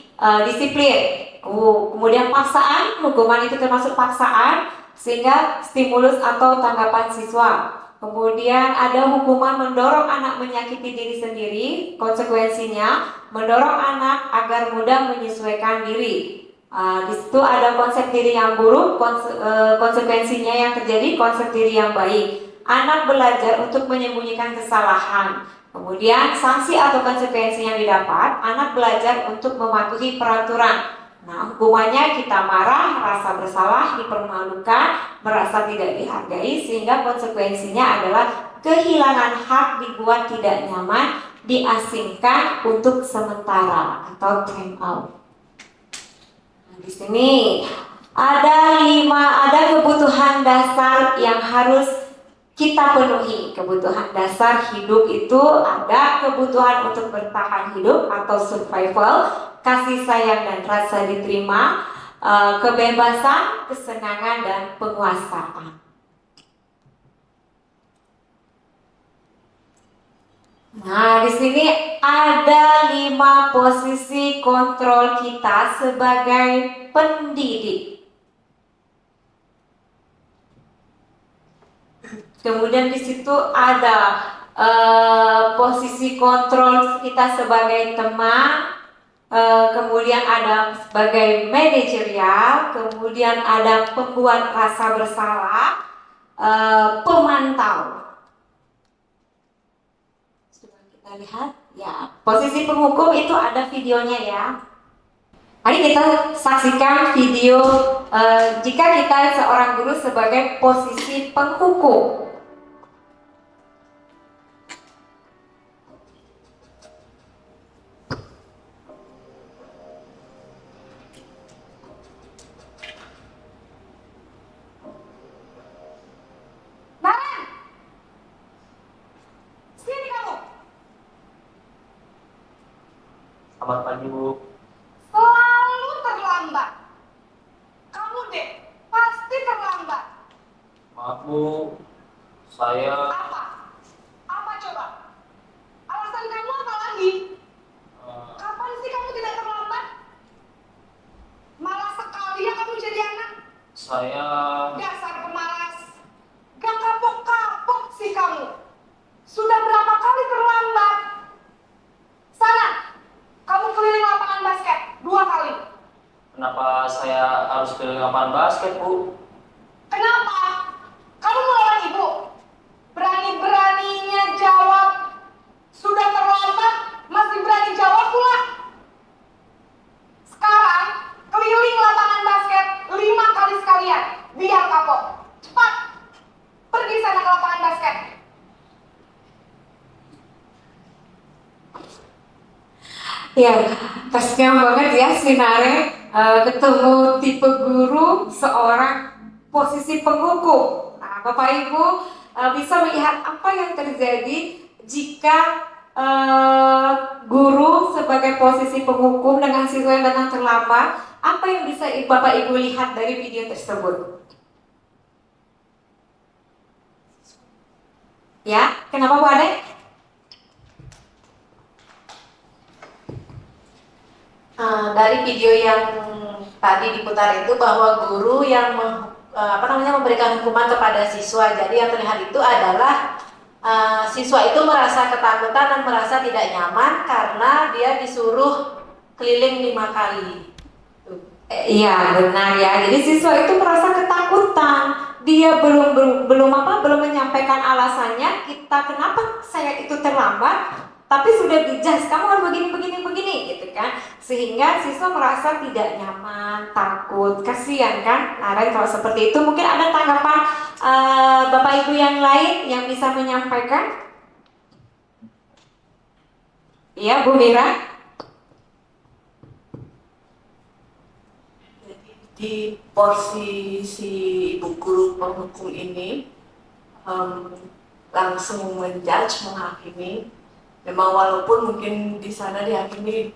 disiplin. Kemudian paksaan, hukuman itu termasuk paksaan, sehingga stimulus atau tanggapan siswa. Kemudian ada hukuman mendorong anak menyakiti diri sendiri, konsekuensinya mendorong anak agar mudah menyesuaikan diri. Di situ ada konsep diri yang buruk, konsekuensinya yang terjadi konsep diri yang baik. Anak belajar untuk menyembunyikan kesalahan. Kemudian sanksi atau konsekuensi yang didapat, anak belajar untuk mematuhi peraturan. Hukumannya kita marah, rasa bersalah, dipermalukan, merasa tidak dihargai, sehingga konsekuensinya adalah kehilangan hak, dibuat tidak nyaman, diasingkan untuk sementara atau time out. Di sini ada kebutuhan dasar yang harus kita penuhi. Kebutuhan dasar hidup itu ada kebutuhan untuk bertahan hidup atau survival, kasih sayang dan rasa diterima, kebebasan, kesenangan dan penguasaan. Di sini ada 5 posisi kontrol kita sebagai pendidik. Kemudian di situ ada posisi kontrol kita sebagai teman, kemudian ada sebagai manajerial, kemudian ada pembuat rasa bersalah, pemantau. Coba kita lihat, ya posisi penghukum itu ada videonya ya. Mari kita saksikan video jika kita seorang guru sebagai posisi penghukum. Selamat pagi Bu. Selalu terlambat. Bu, saya Apa? Apa coba? Alasan kamu apa lagi? Kapan sih kamu tidak terlambat? Malas sekali ya kamu jadi anak. saya Dasar pemalas. Gak kapok-kapok sih kamu. Sudah berapa kali terlambat? Sana, kamu keliling lapangan basket 2 kali. kenapa saya harus keliling lapangan basket, Bu? Kenapa? Kamu melawan ibu. Berani-beraninya jawab. Sudah terlambat, masih berani jawab pula. Sekarang, keliling lapangan basket 5 kali sekalian. Biar kapok. Cepat. Pergi sana ke lapangan basket. Ya, kasihan banget ya si Nare ketemu tipe guru seorang posisi penghukum. Nah, Bapak Ibu bisa melihat apa yang terjadi jika guru sebagai posisi penghukum dengan siswa yang datang terlambat. Apa yang bisa Bapak Ibu lihat dari video tersebut? Ya, kenapa Bu Ade? Dari video yang tadi diputar itu bahwa guru yang memberikan hukuman kepada siswa. Jadi yang terlihat itu adalah siswa itu merasa ketakutan dan merasa tidak nyaman karena dia disuruh keliling 5 kali. Iya benar ya. Jadi siswa itu merasa ketakutan. Dia belum menyampaikan alasannya. Kenapa saya itu terlambat? Tapi sudah dijudge, kamu harus begini gitu kan. Sehingga siswa merasa tidak nyaman, takut, kasihan kan. Nah, kalau seperti itu mungkin ada tanggapan Bapak Ibu yang lain yang bisa menyampaikan. Iya Bu Mira. Di porsi si ibu guru penghukum ini langsung menjudge, menghakimi. Memang walaupun mungkin di sana dihakimi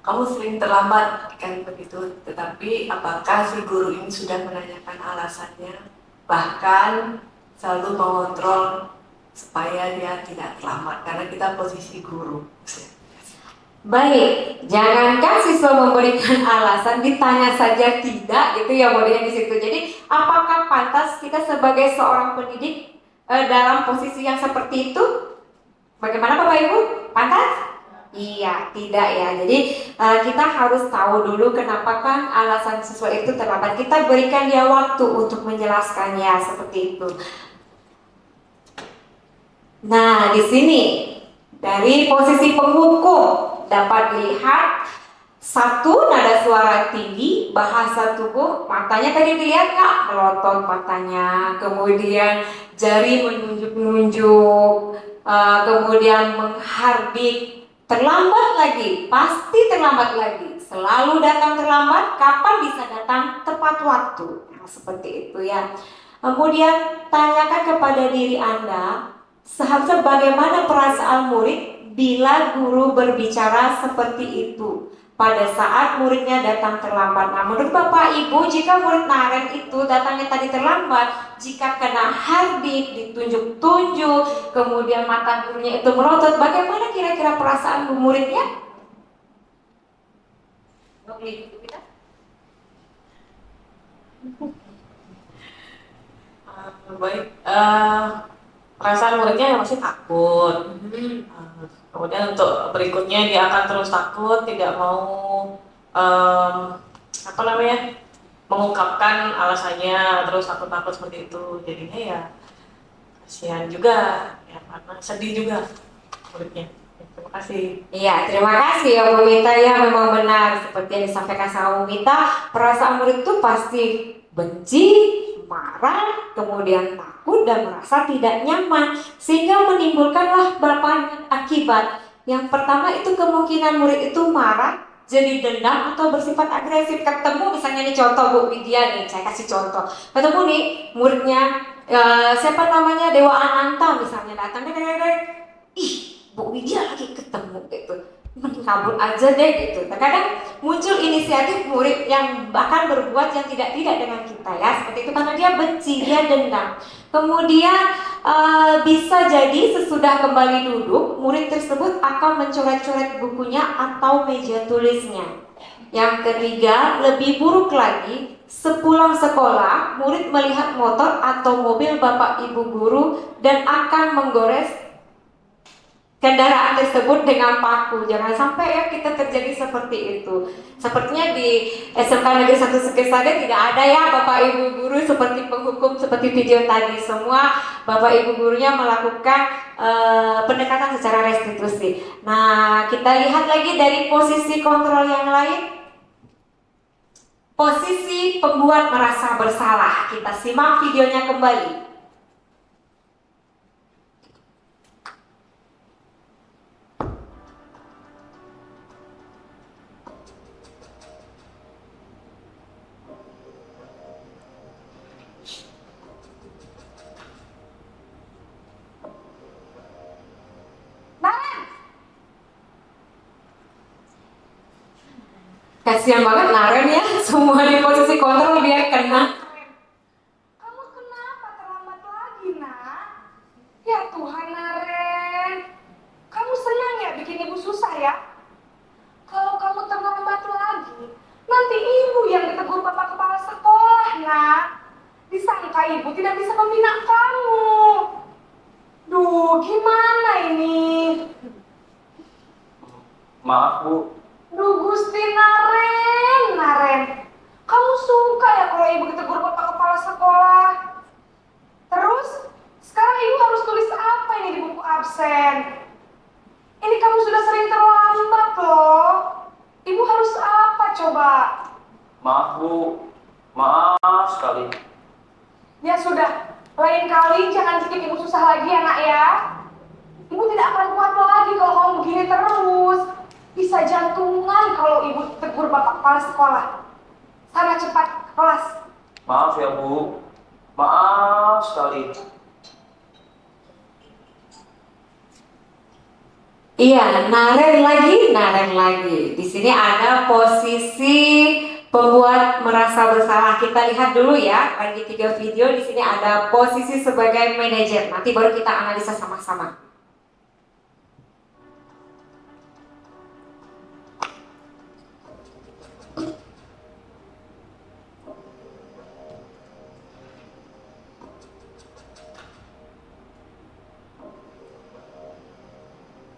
kamu sering terlambat kan begitu, tetapi apakah si guru ini sudah menanyakan alasannya, bahkan selalu mengontrol supaya dia tidak terlambat karena kita posisi guru. Baik, jangankan siswa memberikan alasan, ditanya saja tidak, gitu ya modelnya di situ. Jadi, apakah pantas kita sebagai seorang pendidik dalam posisi yang seperti itu? Bagaimana Bapak Ibu? Pantas? Iya, tidak ya. Jadi kita harus tahu dulu kenapa kan alasan siswa itu terlambat. Kita berikan dia waktu untuk menjelaskannya seperti itu. Nah, di sini dari posisi penghukum dapat dilihat satu, nada suara tinggi, bahasa tubuh, matanya tadi dilihat nggak? Melotot matanya, kemudian jari menunjuk-nunjuk, kemudian menghardik, terlambat lagi, pasti terlambat lagi, selalu datang terlambat, kapan bisa datang tepat waktu. Nah, seperti itu ya. Kemudian tanyakan kepada diri Anda, seharusnya bagaimana perasaan murid bila guru berbicara seperti itu pada saat muridnya datang terlambat. Nah, menurut Bapak Ibu, jika murid Naren itu datangnya tadi terlambat, jika kena hardik, ditunjuk-tunjuk, kemudian mata gurunya itu melotot, bagaimana kira-kira perasaan muridnya? Baik, perasaan muridnya masih takut. Kemudian untuk berikutnya dia akan terus takut, tidak mau mengungkapkan alasannya, terus takut seperti itu. Jadinya ya kasihan juga, ya karena sedih juga muridnya. Terima kasih. Iya, terima kasih ya Bu Mita ya, memang benar seperti yang disampaikan sama Bu Mita, perasaan murid itu pasti benci, marah, kemudian takut dan merasa tidak nyaman, sehingga menimbulkanlah beberapa akibat. Yang pertama itu kemungkinan murid itu marah, jadi dendam atau bersifat agresif. Ketemu misalnya nih contoh Bu Widya nih, saya kasih contoh. Ketemu nih muridnya siapa namanya Dewa Ananta misalnya datang, ih Bu Widya lagi ketemu gitu. kabur aja deh gitu. Terkadang muncul inisiatif murid yang bahkan berbuat yang tidak dengan kita ya, seperti itu karena dia benci, dia dendam. Kemudian bisa jadi sesudah kembali duduk, murid tersebut akan mencoret-coret bukunya atau meja tulisnya. Yang ketiga, lebih buruk lagi, sepulang sekolah, murid melihat motor atau mobil bapak ibu guru dan akan menggores kendaraan tersebut dengan paku. Jangan sampai ya kita terjadi seperti itu. Sepertinya di SMK Negeri 1 Sekesade tidak ada ya bapak ibu guru seperti penghukum seperti video tadi. Semua bapak ibu gurunya melakukan pendekatan secara restitusi. Nah, kita lihat lagi dari posisi kontrol yang lain. Posisi pembuat merasa bersalah. Kita simak videonya kembali. Kasihan banget Naren ya, semua di posisi kontrol dia kena. Kamu kenapa terlambat lagi, nak? Ya Tuhan, Naren. Kamu senang ya bikin ibu susah ya? Kalau kamu terlambat lagi, nanti ibu yang ditegur bapak kepala sekolah, nak. Disangka ibu tidak bisa membina kamu. Duh, gimana ini? Maaf Bu, Duh Gusti Naren. Kamu suka ya kalau ibu ditegur bapak kepala sekolah? Terus, sekarang ibu harus tulis apa ini di buku absen? Ini kamu sudah sering terlambat loh. Ibu harus apa coba? maaf Bu, maaf sekali. Ya sudah, lain kali jangan bikin ibu susah lagi ya nak ya. Ibu tidak akan kuat lagi kalau kamu begini terus. Bisa jantungan kalau ibu tegur bapak kepala sekolah. Sana cepat ke kelas. Maaf ya Bu, maaf sekali. Iya, Naren lagi. Di sini ada posisi pembuat merasa bersalah. Kita lihat dulu ya, lagi 3 video. Di sini ada posisi sebagai manajer. Nanti baru kita analisa sama-sama.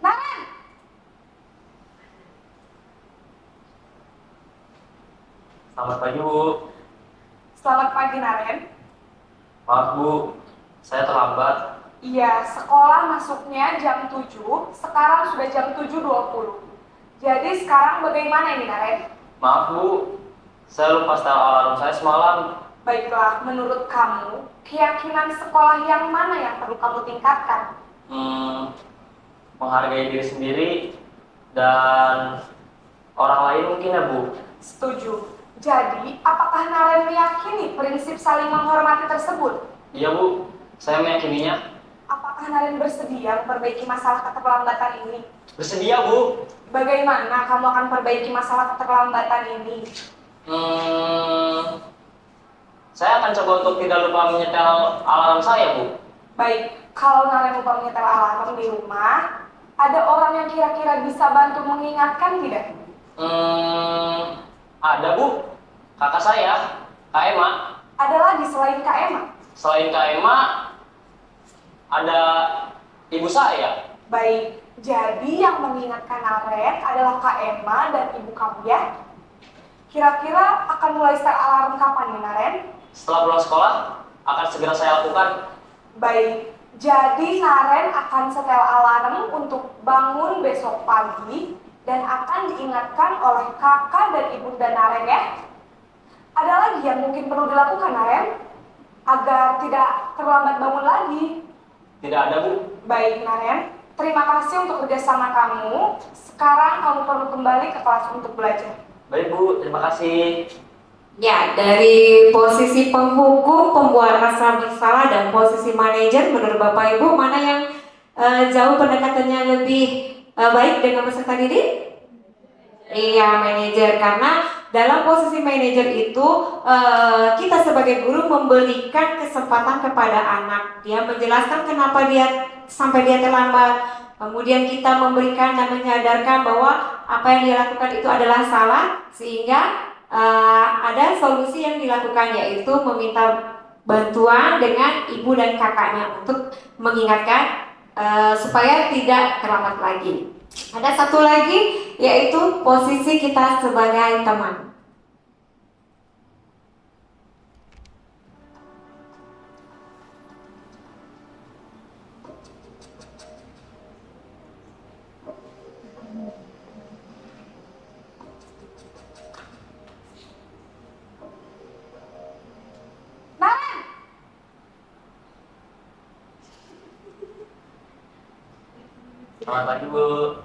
Naren! Selamat pagi Bu. Selamat pagi Naren. Maaf Bu, saya terlambat. Iya, sekolah masuknya jam 7, sekarang sudah jam 7.20. Jadi sekarang bagaimana ini Naren? Maaf Bu, saya lupa setel alarm saya semalam. Baiklah, menurut kamu, keyakinan sekolah yang mana yang perlu kamu tingkatkan? Menghargai diri sendiri dan orang lain mungkin ya Bu. Setuju. Jadi, apakah Naren meyakini prinsip saling menghormati tersebut? Iya Bu, saya meyakininya. Apakah Naren bersedia memperbaiki masalah keterlambatan ini? Bersedia Bu. Bagaimana kamu akan perbaiki masalah keterlambatan ini? Saya akan coba untuk tidak lupa menyetel alarm saya Bu. Baik, kalau Naren lupa menyetel alarm di rumah, ada orang yang kira-kira bisa bantu mengingatkan tidak? Ada Bu, kakak saya, Kak Emma. Ada lagi selain Kak Emma? Selain Kak Emma, ada ibu saya. Baik, jadi yang mengingatkan Naren adalah Kak Emma dan ibu kamu ya? Kira-kira akan mulai start alarm kapan nih Naren? Setelah pulang sekolah, akan segera saya lakukan. Baik, jadi Naren akan setel alarm untuk bangun besok pagi dan akan diingatkan oleh kakak dan ibunda Naren ya. Ada lagi yang mungkin perlu dilakukan Naren agar tidak terlambat bangun lagi? Tidak ada Bu. Baik Naren, terima kasih untuk kerjasama kamu. Sekarang kamu perlu kembali ke kelas untuk belajar. Baik Bu, terima kasih. Ya, dari posisi penghukum, pembuat rasa bersalah, dan posisi manajer, menurut Bapak Ibu, mana yang jauh pendekatannya lebih baik dengan peserta didik? Iya, manajer. Karena dalam posisi manajer itu kita sebagai guru memberikan kesempatan kepada anak. Dia menjelaskan kenapa dia sampai dia terlambat. Kemudian kita memberikan dan menyadarkan bahwa apa yang dia lakukan itu adalah salah, sehingga ada solusi yang dilakukan, yaitu meminta bantuan dengan ibu dan kakaknya untuk mengingatkan supaya tidak terlambat lagi. Ada satu lagi, yaitu posisi kita sebagai teman. Selamat pagi, Bu.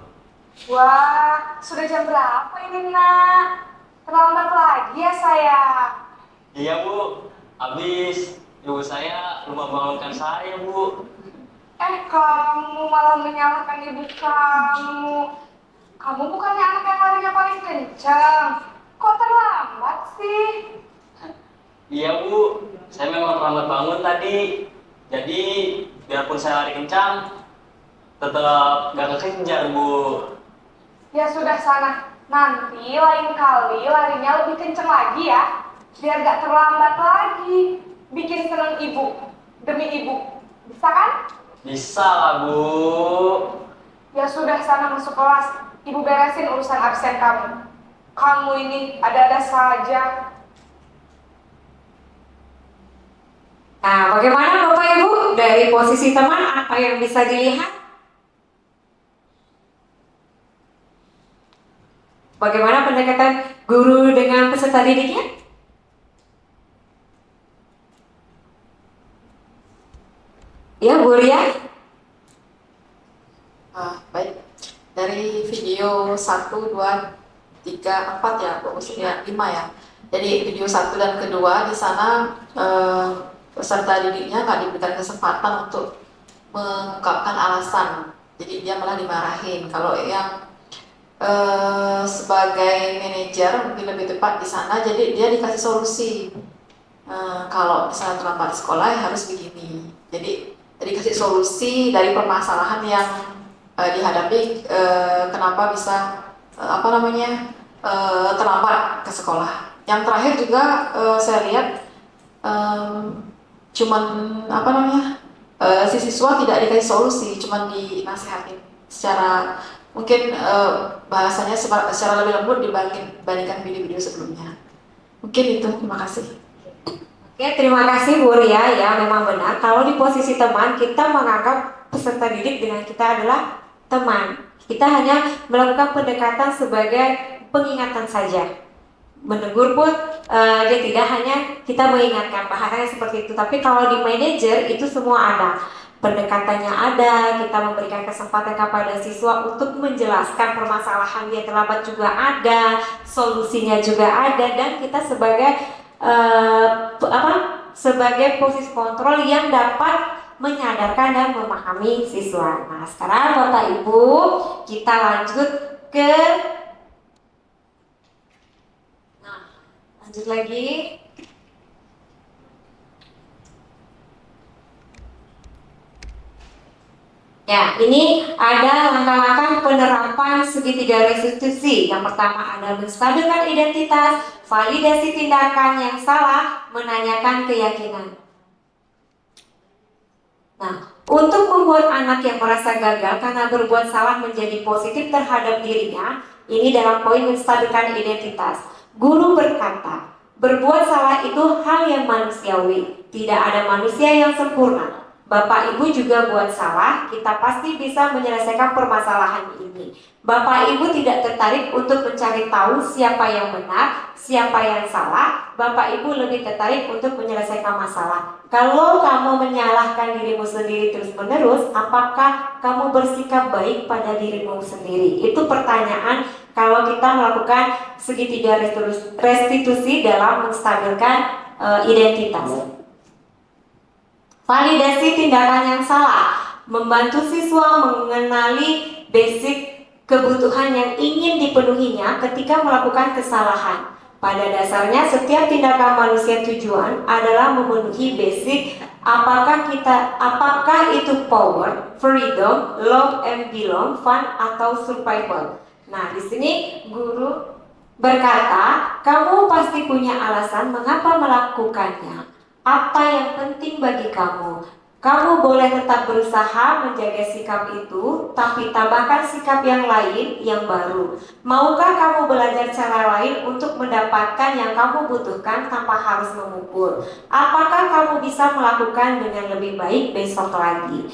Wah, sudah jam berapa ini, Nak? Terlambat lagi ya, saya. Iya, Bu. Habis ibu saya lupa bangunkan saya, Bu. Kamu malah menyalahkan ibu kamu. Kamu bukannya anak yang larinya paling kencang. Kok terlambat sih? Iya, Bu. Saya memang terlambat bangun tadi. Jadi, biarpun saya lari kencang, tetap gak kekejar, Bu. Ya sudah sana. Nanti lain kali larinya lebih kencang lagi ya. Biar gak terlambat lagi. Bikin seneng ibu. Demi ibu. Bisa kan? Bisa lah, Bu. Ya sudah sana masuk kelas. Ibu beresin urusan absen kamu. Kamu ini ada-ada saja. Nah, bagaimana Bapak Ibu dari posisi teman, apa yang bisa dilihat? Bagaimana pendekatan guru dengan peserta didiknya? Ya, Bu Ria. Baik, dari video 1, 2, 3, 4 ya, maksudnya 5 ya. Jadi video 1 dan kedua di sana peserta didiknya nggak diberikan kesempatan untuk mengungkapkan alasan. Jadi dia malah dimarahin. Kalau yang sebagai manajer mungkin lebih tepat di sana, jadi dia dikasih solusi. Kalau misalnya terlambat sekolah ya harus begini. Jadi dikasih solusi dari permasalahan yang dihadapi, kenapa bisa terlambat ke sekolah. Yang terakhir juga saya lihat si siswa tidak dikasih solusi, cuman dinasihatin secara mungkin bahasanya secara lebih lembut dibandingkan video-video sebelumnya. Mungkin itu, terima kasih. Oke, terima kasih Bu Ria. Ya, memang benar. Kalau di posisi teman, kita menganggap peserta didik dengan kita adalah teman. Kita hanya melakukan pendekatan sebagai pengingatan saja. Menegur pun dia tidak hanya kita mengingatkan, bahasanya seperti itu. Tapi kalau di manajer itu semua ada. Pendekatannya ada, kita memberikan kesempatan kepada siswa untuk menjelaskan permasalahan dia terlambat juga ada, solusinya juga ada, dan kita sebagai sebagai posisi kontrol yang dapat menyadarkan dan memahami siswa. Nah, sekarang Bapak Ibu, kita lanjut ke lanjut lagi. Ya, ini ada langkah-langkah penerapan segitiga restitusi. Yang pertama ada menstabilkan identitas, validasi tindakan yang salah, menanyakan keyakinan. Nah, untuk membuat anak yang merasa gagal karena berbuat salah menjadi positif terhadap dirinya, ini dalam poin menstabilkan identitas. Guru berkata, berbuat salah itu hal yang manusiawi, tidak ada manusia yang sempurna. Bapak Ibu juga buat salah, kita pasti bisa menyelesaikan permasalahan ini. Bapak Ibu tidak tertarik untuk mencari tahu siapa yang benar, siapa yang salah. Bapak Ibu lebih tertarik untuk menyelesaikan masalah. Kalau kamu menyalahkan dirimu sendiri terus-menerus, apakah kamu bersikap baik pada dirimu sendiri? Itu pertanyaan kalau kita melakukan segitiga restitusi dalam menstabilkan identitas. Validasi tindakan yang salah, membantu siswa mengenali basic kebutuhan yang ingin dipenuhinya ketika melakukan kesalahan. Pada dasarnya setiap tindakan manusia tujuan adalah memenuhi basic apakah itu power, freedom, love and belong, fun atau survival. Nah, di sini guru berkata, kamu pasti punya alasan mengapa melakukannya. Apa yang penting bagi kamu? Kamu boleh tetap berusaha menjaga sikap itu, tapi tambahkan sikap yang lain yang baru. Maukah kamu belajar cara lain untuk mendapatkan yang kamu butuhkan tanpa harus memukul? Apakah kamu bisa melakukan dengan lebih baik besok lagi?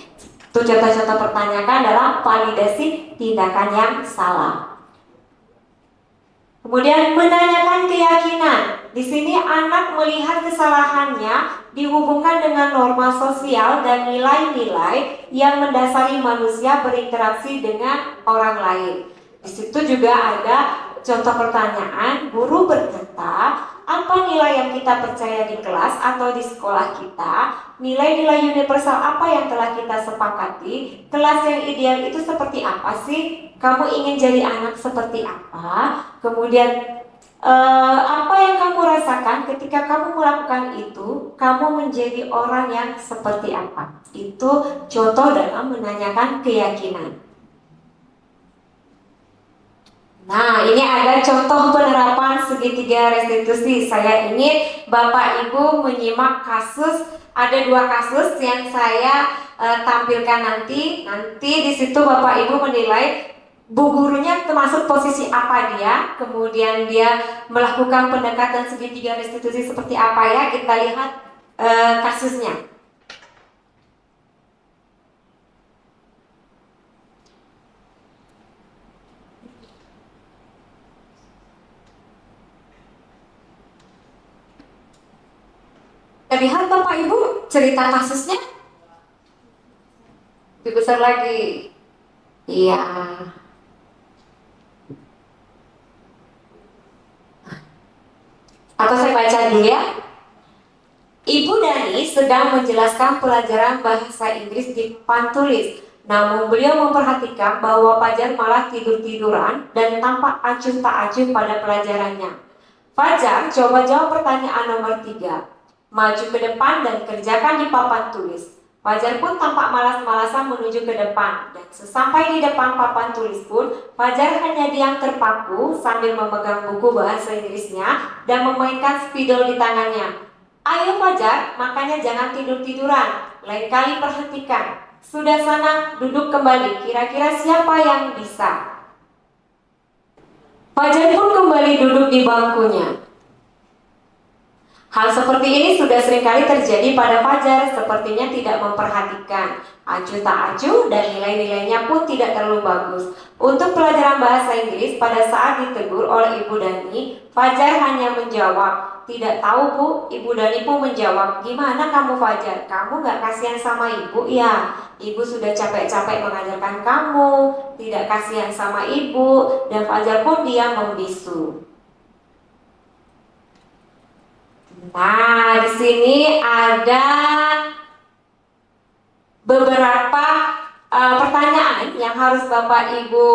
Itu contoh-contoh pertanyaan dalam validasi tindakan yang salah. Kemudian menanyakan keyakinan. Di sini anak melihat kesalahannya dihubungkan dengan norma sosial dan nilai-nilai yang mendasari manusia berinteraksi dengan orang lain. Di situ juga ada contoh pertanyaan, guru berkata, apa nilai yang kita percaya di kelas atau di sekolah kita? Nilai-nilai universal apa yang telah kita sepakati? Kelas yang ideal itu seperti apa sih? Kamu ingin jadi anak seperti apa? Kemudian apa yang kamu rasakan ketika kamu melakukan itu? Kamu menjadi orang yang seperti apa? Itu contoh dalam menanyakan keyakinan. Nah, ini ada contoh penerapan segitiga restitusi. Saya ingin Bapak Ibu menyimak kasus, ada 2 kasus yang saya tampilkan nanti. Nanti di situ Bapak Ibu menilai bu gurunya termasuk posisi apa dia, kemudian dia melakukan pendekatan segitiga restitusi seperti apa ya. Kita lihat kasusnya. Lihat Bapak Ibu cerita kasusnya lebih besar lagi. Iya. Atau saya baca dulu ya. Ibu Dani sedang menjelaskan pelajaran bahasa Inggris di papan tulis. Namun beliau memperhatikan bahwa Fajar malah tidur-tiduran dan tampak acuh tak acuh pada pelajarannya. Fajar coba jawab pertanyaan nomor 3. Maju ke depan dan kerjakan di papan tulis. Fajar pun tampak malas-malasan menuju ke depan. Dan sesampai di depan papan tulis pun, Fajar hanya diam terpaku sambil memegang buku bahasa Inggrisnya dan memainkan spidol di tangannya. Ayo Fajar, makanya jangan tidur-tiduran. Lain kali perhatikan. Sudah sana, duduk kembali. Kira-kira siapa yang bisa? Fajar pun kembali duduk di bangkunya. Hal seperti ini sudah seringkali terjadi pada Fajar, sepertinya tidak memperhatikan, acuh tak acuh dan nilai-nilainya pun tidak terlalu bagus. Untuk pelajaran bahasa Inggris pada saat ditegur oleh Ibu Dani, Fajar hanya menjawab, tidak tahu Bu. Ibu Dani pun menjawab, gimana kamu Fajar? Kamu gak kasihan sama Ibu ya? Ibu sudah capek-capek mengajarkan kamu, tidak kasihan sama Ibu. Dan Fajar pun diam membisu. Nah, di sini ada beberapa pertanyaan yang harus Bapak Ibu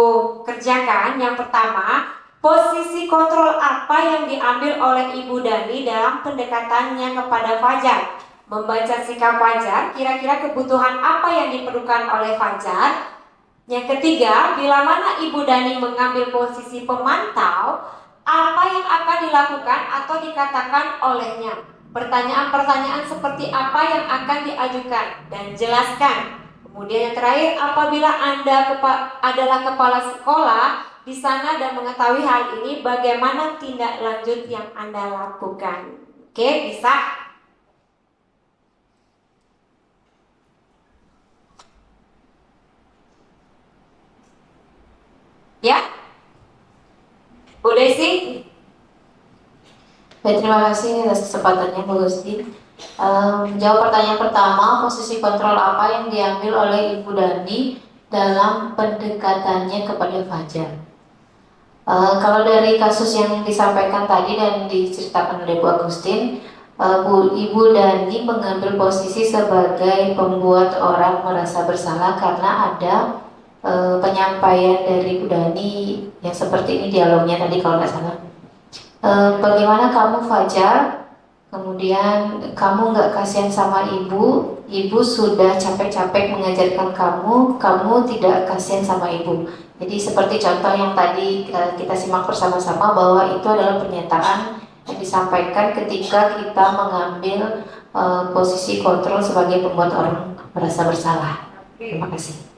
kerjakan. Yang pertama, posisi kontrol apa yang diambil oleh Ibu Dani dalam pendekatannya kepada Fajar? Membaca sikap Fajar, kira-kira kebutuhan apa yang diperlukan oleh Fajar? Yang ketiga, bila mana Ibu Dani mengambil posisi pemantau, apa yang akan dilakukan atau dikatakan olehnya? Pertanyaan-pertanyaan seperti apa yang akan diajukan dan jelaskan. Kemudian yang terakhir, apabila Anda adalah kepala sekolah di sana dan mengetahui hal ini, bagaimana tindak lanjut yang Anda lakukan? Oke, bisa? Ya? Bu Desi? Baik, terima kasih atas kesempatannya Bu Gusti. Jawab pertanyaan pertama, posisi kontrol apa yang diambil oleh Ibu Dani dalam pendekatannya kepada Fajar? Kalau dari kasus yang disampaikan tadi dan diceritakan oleh Bu Agustin, Ibu Dani mengambil posisi sebagai pembuat orang merasa bersalah karena ada penyampaian dari Bu Dani yang seperti ini dialognya tadi kalau nggak salah. Bagaimana kamu Fajar, kemudian kamu nggak kasihan sama ibu sudah capek-capek mengajarkan kamu tidak kasihan sama ibu. Jadi seperti contoh yang tadi kita simak bersama-sama bahwa itu adalah pernyataan yang disampaikan ketika kita mengambil posisi kontrol sebagai pembuat orang merasa bersalah. Terima kasih.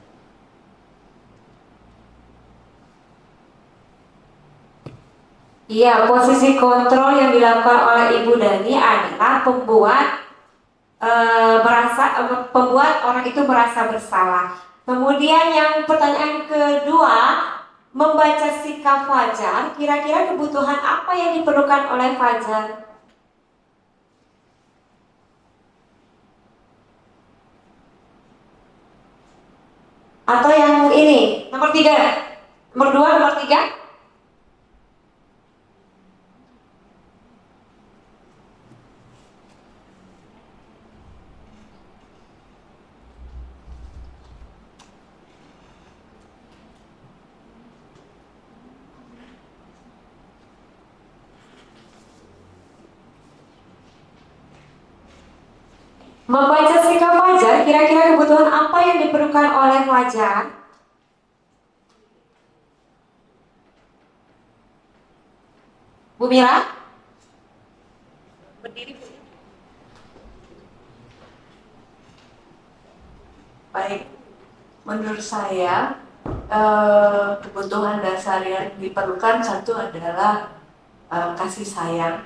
Iya, posisi kontrol yang dilakukan oleh Ibu Dani adalah pembuat orang itu merasa bersalah. Kemudian yang pertanyaan kedua, membaca sikap Fajar, kira-kira kebutuhan apa yang diperlukan oleh Fajar? Atau yang ini, nomor 3, nomor 2, nomor 3? Membaca sikap Fajar, kira-kira kebutuhan apa yang diperlukan oleh Fajar? Bu Mira? Berdiri. Baik, menurut saya kebutuhan dasar yang diperlukan satu adalah kasih sayang,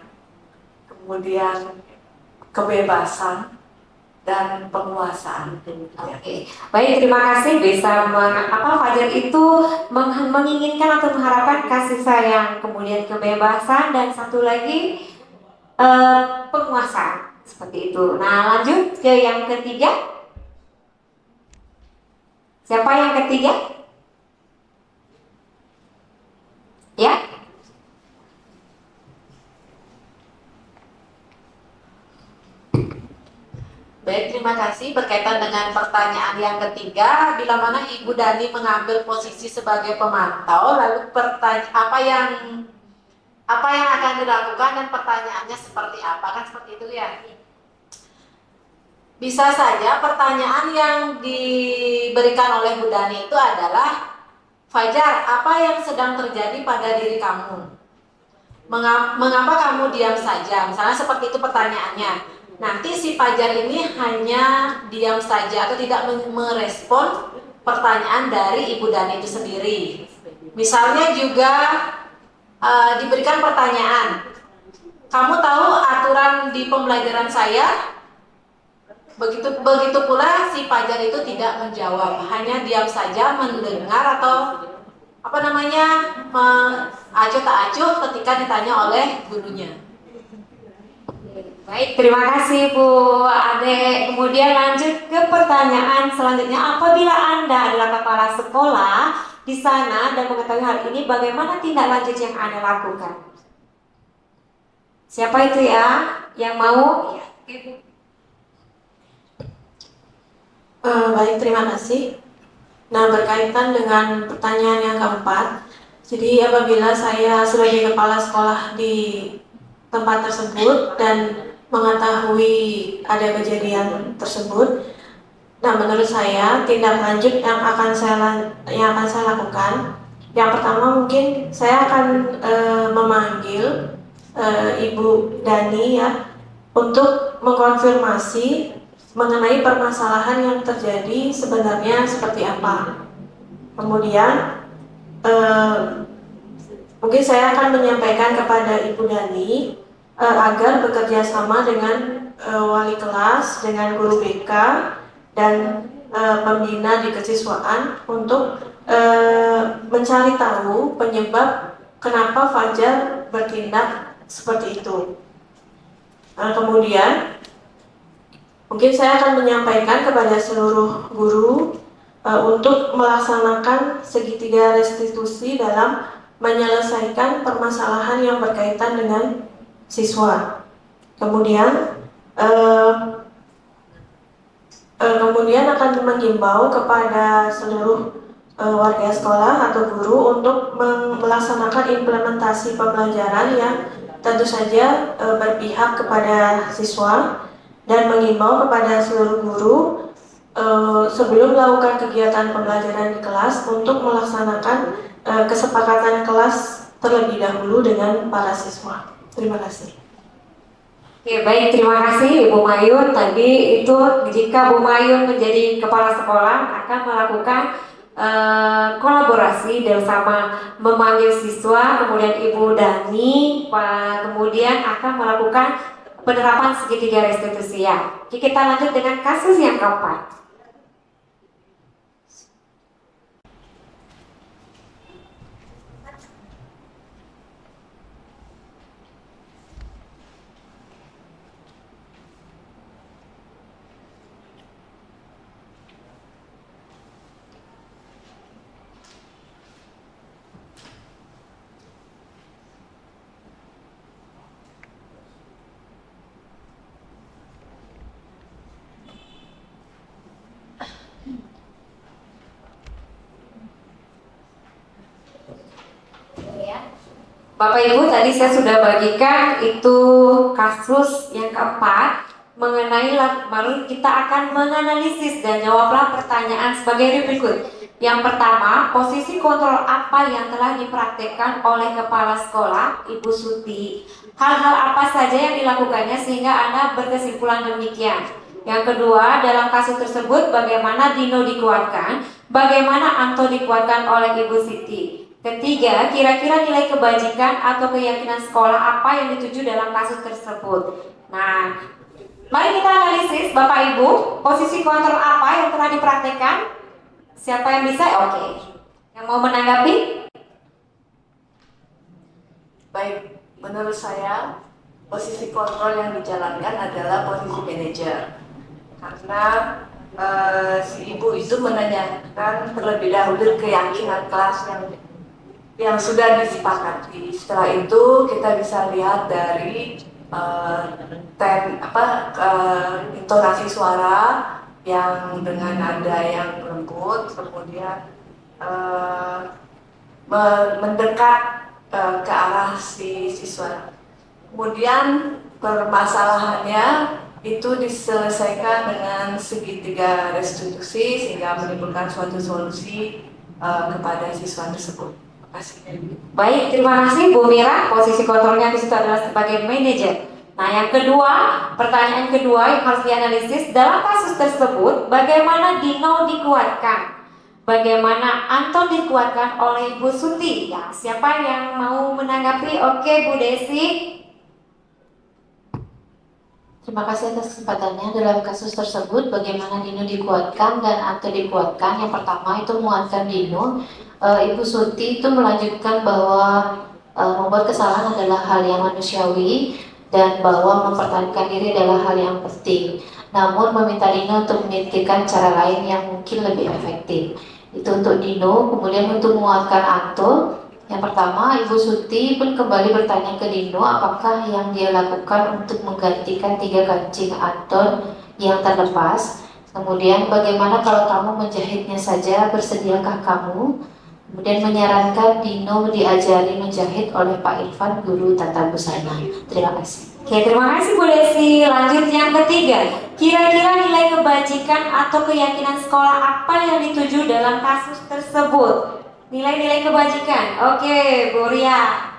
kemudian kebebasan, dan penguasaan. Oke, baik, terima kasih bisa Fajar itu menginginkan atau mengharapkan kasih sayang, kemudian kebebasan, dan satu lagi penguasaan seperti itu. Nah, lanjut ke yang ketiga. Siapa yang ketiga? Ya. Baik, terima kasih. Berkaitan dengan pertanyaan yang ketiga, bila mana Ibu Dani mengambil posisi sebagai pemantau, lalu apa yang akan dilakukan dan pertanyaannya seperti apa, kan seperti itu ya? Bisa saja pertanyaan yang diberikan oleh Bu Dani itu adalah, Fajar, apa yang sedang terjadi pada diri kamu? Mengapa kamu diam saja? Misalnya seperti itu pertanyaannya. Nanti si Fajar ini hanya diam saja atau tidak merespon pertanyaan dari Ibu Dani itu sendiri. Misalnya juga diberikan pertanyaan, kamu tahu aturan di pembelajaran saya? Begitu pula si Fajar itu tidak menjawab, hanya diam saja mendengar atau acuh tak acuh ketika ditanya oleh gurunya. Baik, terima kasih Bu Ade. Kemudian lanjut ke pertanyaan selanjutnya. Apabila Anda adalah kepala sekolah di sana dan mengetahui hal ini, bagaimana tindak lanjut yang Anda lakukan? Siapa itu ya yang mau? Ya, Ibu. Baik, terima kasih. Nah, berkaitan dengan pertanyaan yang keempat, jadi apabila saya sebagai kepala sekolah di tempat tersebut dan mengetahui ada kejadian tersebut, nah menurut saya tindak lanjut yang akan saya lakukan, yang pertama mungkin saya akan memanggil Ibu Dani ya untuk mengkonfirmasi mengenai permasalahan yang terjadi sebenarnya seperti apa. Kemudian mungkin saya akan menyampaikan kepada Ibu Dani agar bekerja sama dengan wali kelas, dengan guru BK, dan pembina di kesiswaan untuk mencari tahu penyebab kenapa Fajar bertindak seperti itu. Kemudian mungkin saya akan menyampaikan kepada seluruh guru untuk melaksanakan segitiga restitusi dalam menyelesaikan permasalahan yang berkaitan dengan siswa. Kemudian akan menghimbau kepada seluruh warga sekolah atau guru untuk melaksanakan implementasi pembelajaran yang tentu saja berpihak kepada siswa dan mengimbau kepada seluruh guru sebelum melakukan kegiatan pembelajaran di kelas untuk melaksanakan kesepakatan kelas terlebih dahulu dengan para siswa. Terima kasih. Oke, baik, terima kasih Ibu Mayun. Tadi itu jika Bu Mayun menjadi kepala sekolah akan melakukan kolaborasi bersama memanggil siswa, kemudian Ibu Dani, kemudian akan melakukan penerapan segitiga restitusi ya. Oke, kita lanjut dengan kasus yang keempat. Bapak Ibu, tadi saya sudah bagikan itu kasus yang keempat mengenai lalu kita akan menganalisis dan jawablah pertanyaan sebagai berikut. Yang pertama, posisi kontrol apa yang telah dipraktekkan oleh kepala sekolah Ibu Suti? Hal-hal apa saja yang dilakukannya sehingga Anda berkesimpulan demikian? Yang kedua, dalam kasus tersebut bagaimana Dino dikuatkan, bagaimana Anto dikuatkan oleh Ibu Siti? Ketiga, kira-kira nilai kebajikan atau keyakinan sekolah apa yang dituju dalam kasus tersebut? Nah, mari kita analisis Bapak Ibu, posisi kontrol apa yang telah dipraktekkan? Siapa yang bisa? Oke. Yang mau menanggapi? Baik, menurut saya posisi kontrol yang dijalankan adalah posisi manajer. Karena si ibu itu menanyakan terlebih dahulu keyakinan kelas yang sudah disepakati. Setelah itu kita bisa lihat dari intonasi suara yang dengan nada yang lembut, kemudian mendekat ke arah si siswa. Kemudian permasalahannya itu diselesaikan dengan segitiga restitusi sehingga menimbulkan suatu solusi kepada siswa tersebut. Baik, terima kasih Bu Mira. Posisi kontrolnya di situ adalah sebagai manajer. Nah, yang kedua, pertanyaan kedua yang harus dianalisis dalam kasus tersebut, bagaimana Dino dikuatkan, bagaimana Anton dikuatkan oleh Bu Suti. Ya, siapa yang mau menanggapi? Oke, Bu Desi. Terima kasih atas kesempatannya. Dalam kasus tersebut, bagaimana Dino dikuatkan dan Anto dikuatkan. Yang pertama itu menguatkan Dino. Ibu Suti itu melanjutkan bahwa membuat kesalahan adalah hal yang manusiawi dan bahwa mempertahankan diri adalah hal yang penting. Namun meminta Dino untuk memikirkan cara lain yang mungkin lebih efektif. Itu untuk Dino. Kemudian untuk menguatkan Anto, yang pertama Ibu Suti pun kembali bertanya ke Dino apakah yang dia lakukan untuk menggantikan 3 kancing Anton yang terlepas. Kemudian bagaimana kalau kamu menjahitnya saja, bersediakah kamu? Kemudian menyarankan Dino diajari menjahit oleh Pak Irfan, guru tata busana. Terima kasih. Oke, terima kasih Bu Desi. Lanjut yang ketiga, kira-kira nilai kebajikan atau keyakinan sekolah apa yang dituju dalam kasus tersebut? Nilai-nilai kebajikan. Oke, Bu Ria.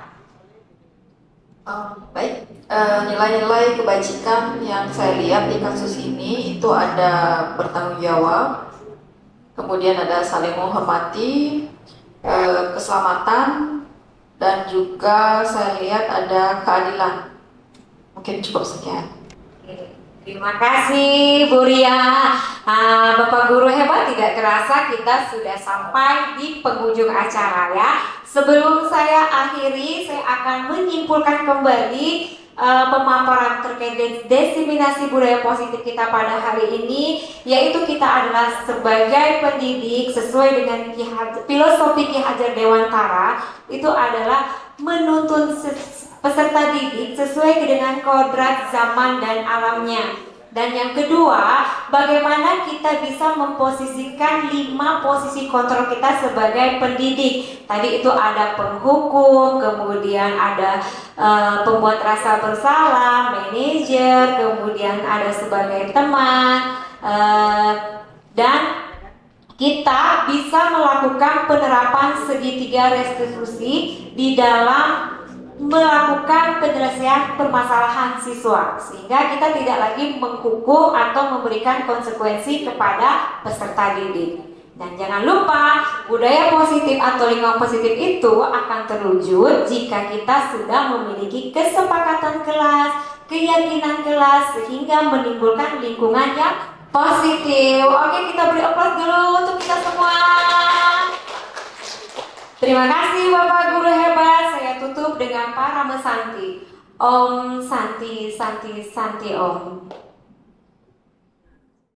Baik, nilai-nilai kebajikan yang saya lihat di kasus ini itu ada bertanggung jawab, kemudian ada saling menghormati, keselamatan, dan juga saya lihat ada keadilan. Mungkin cukup sekian. Terima kasih Bu Ria. Bapak guru hebat, tidak terasa kita sudah sampai di penghujung acara ya. Sebelum saya akhiri, saya akan menyimpulkan kembali pemaparan terkait diseminasi budaya positif kita pada hari ini, yaitu kita adalah sebagai pendidik sesuai dengan filosofi Ki Hajar Dewantara, itu adalah menuntun peserta didik sesuai dengan kodrat zaman dan alamnya. Dan yang kedua, bagaimana kita bisa memposisikan 5 posisi kontrol kita sebagai pendidik. Tadi itu ada penghukum, kemudian ada pembuat rasa bersalah, manajer, kemudian ada sebagai teman, dan kita bisa melakukan penerapan segitiga restitusi di dalam melakukan penyelesaian permasalahan siswa, sehingga kita tidak lagi menghukum atau memberikan konsekuensi kepada peserta didik. Dan jangan lupa, budaya positif atau lingkungan positif itu akan terwujud jika kita sudah memiliki kesepakatan kelas, keyakinan kelas, sehingga menimbulkan lingkungan yang positif. Oke, kita beri aplaus dulu untuk kita semua. Terima kasih Bapak Guru hebat. Saya tutup dengan Pak Rame Santi. Om Santi Santi Santi Om.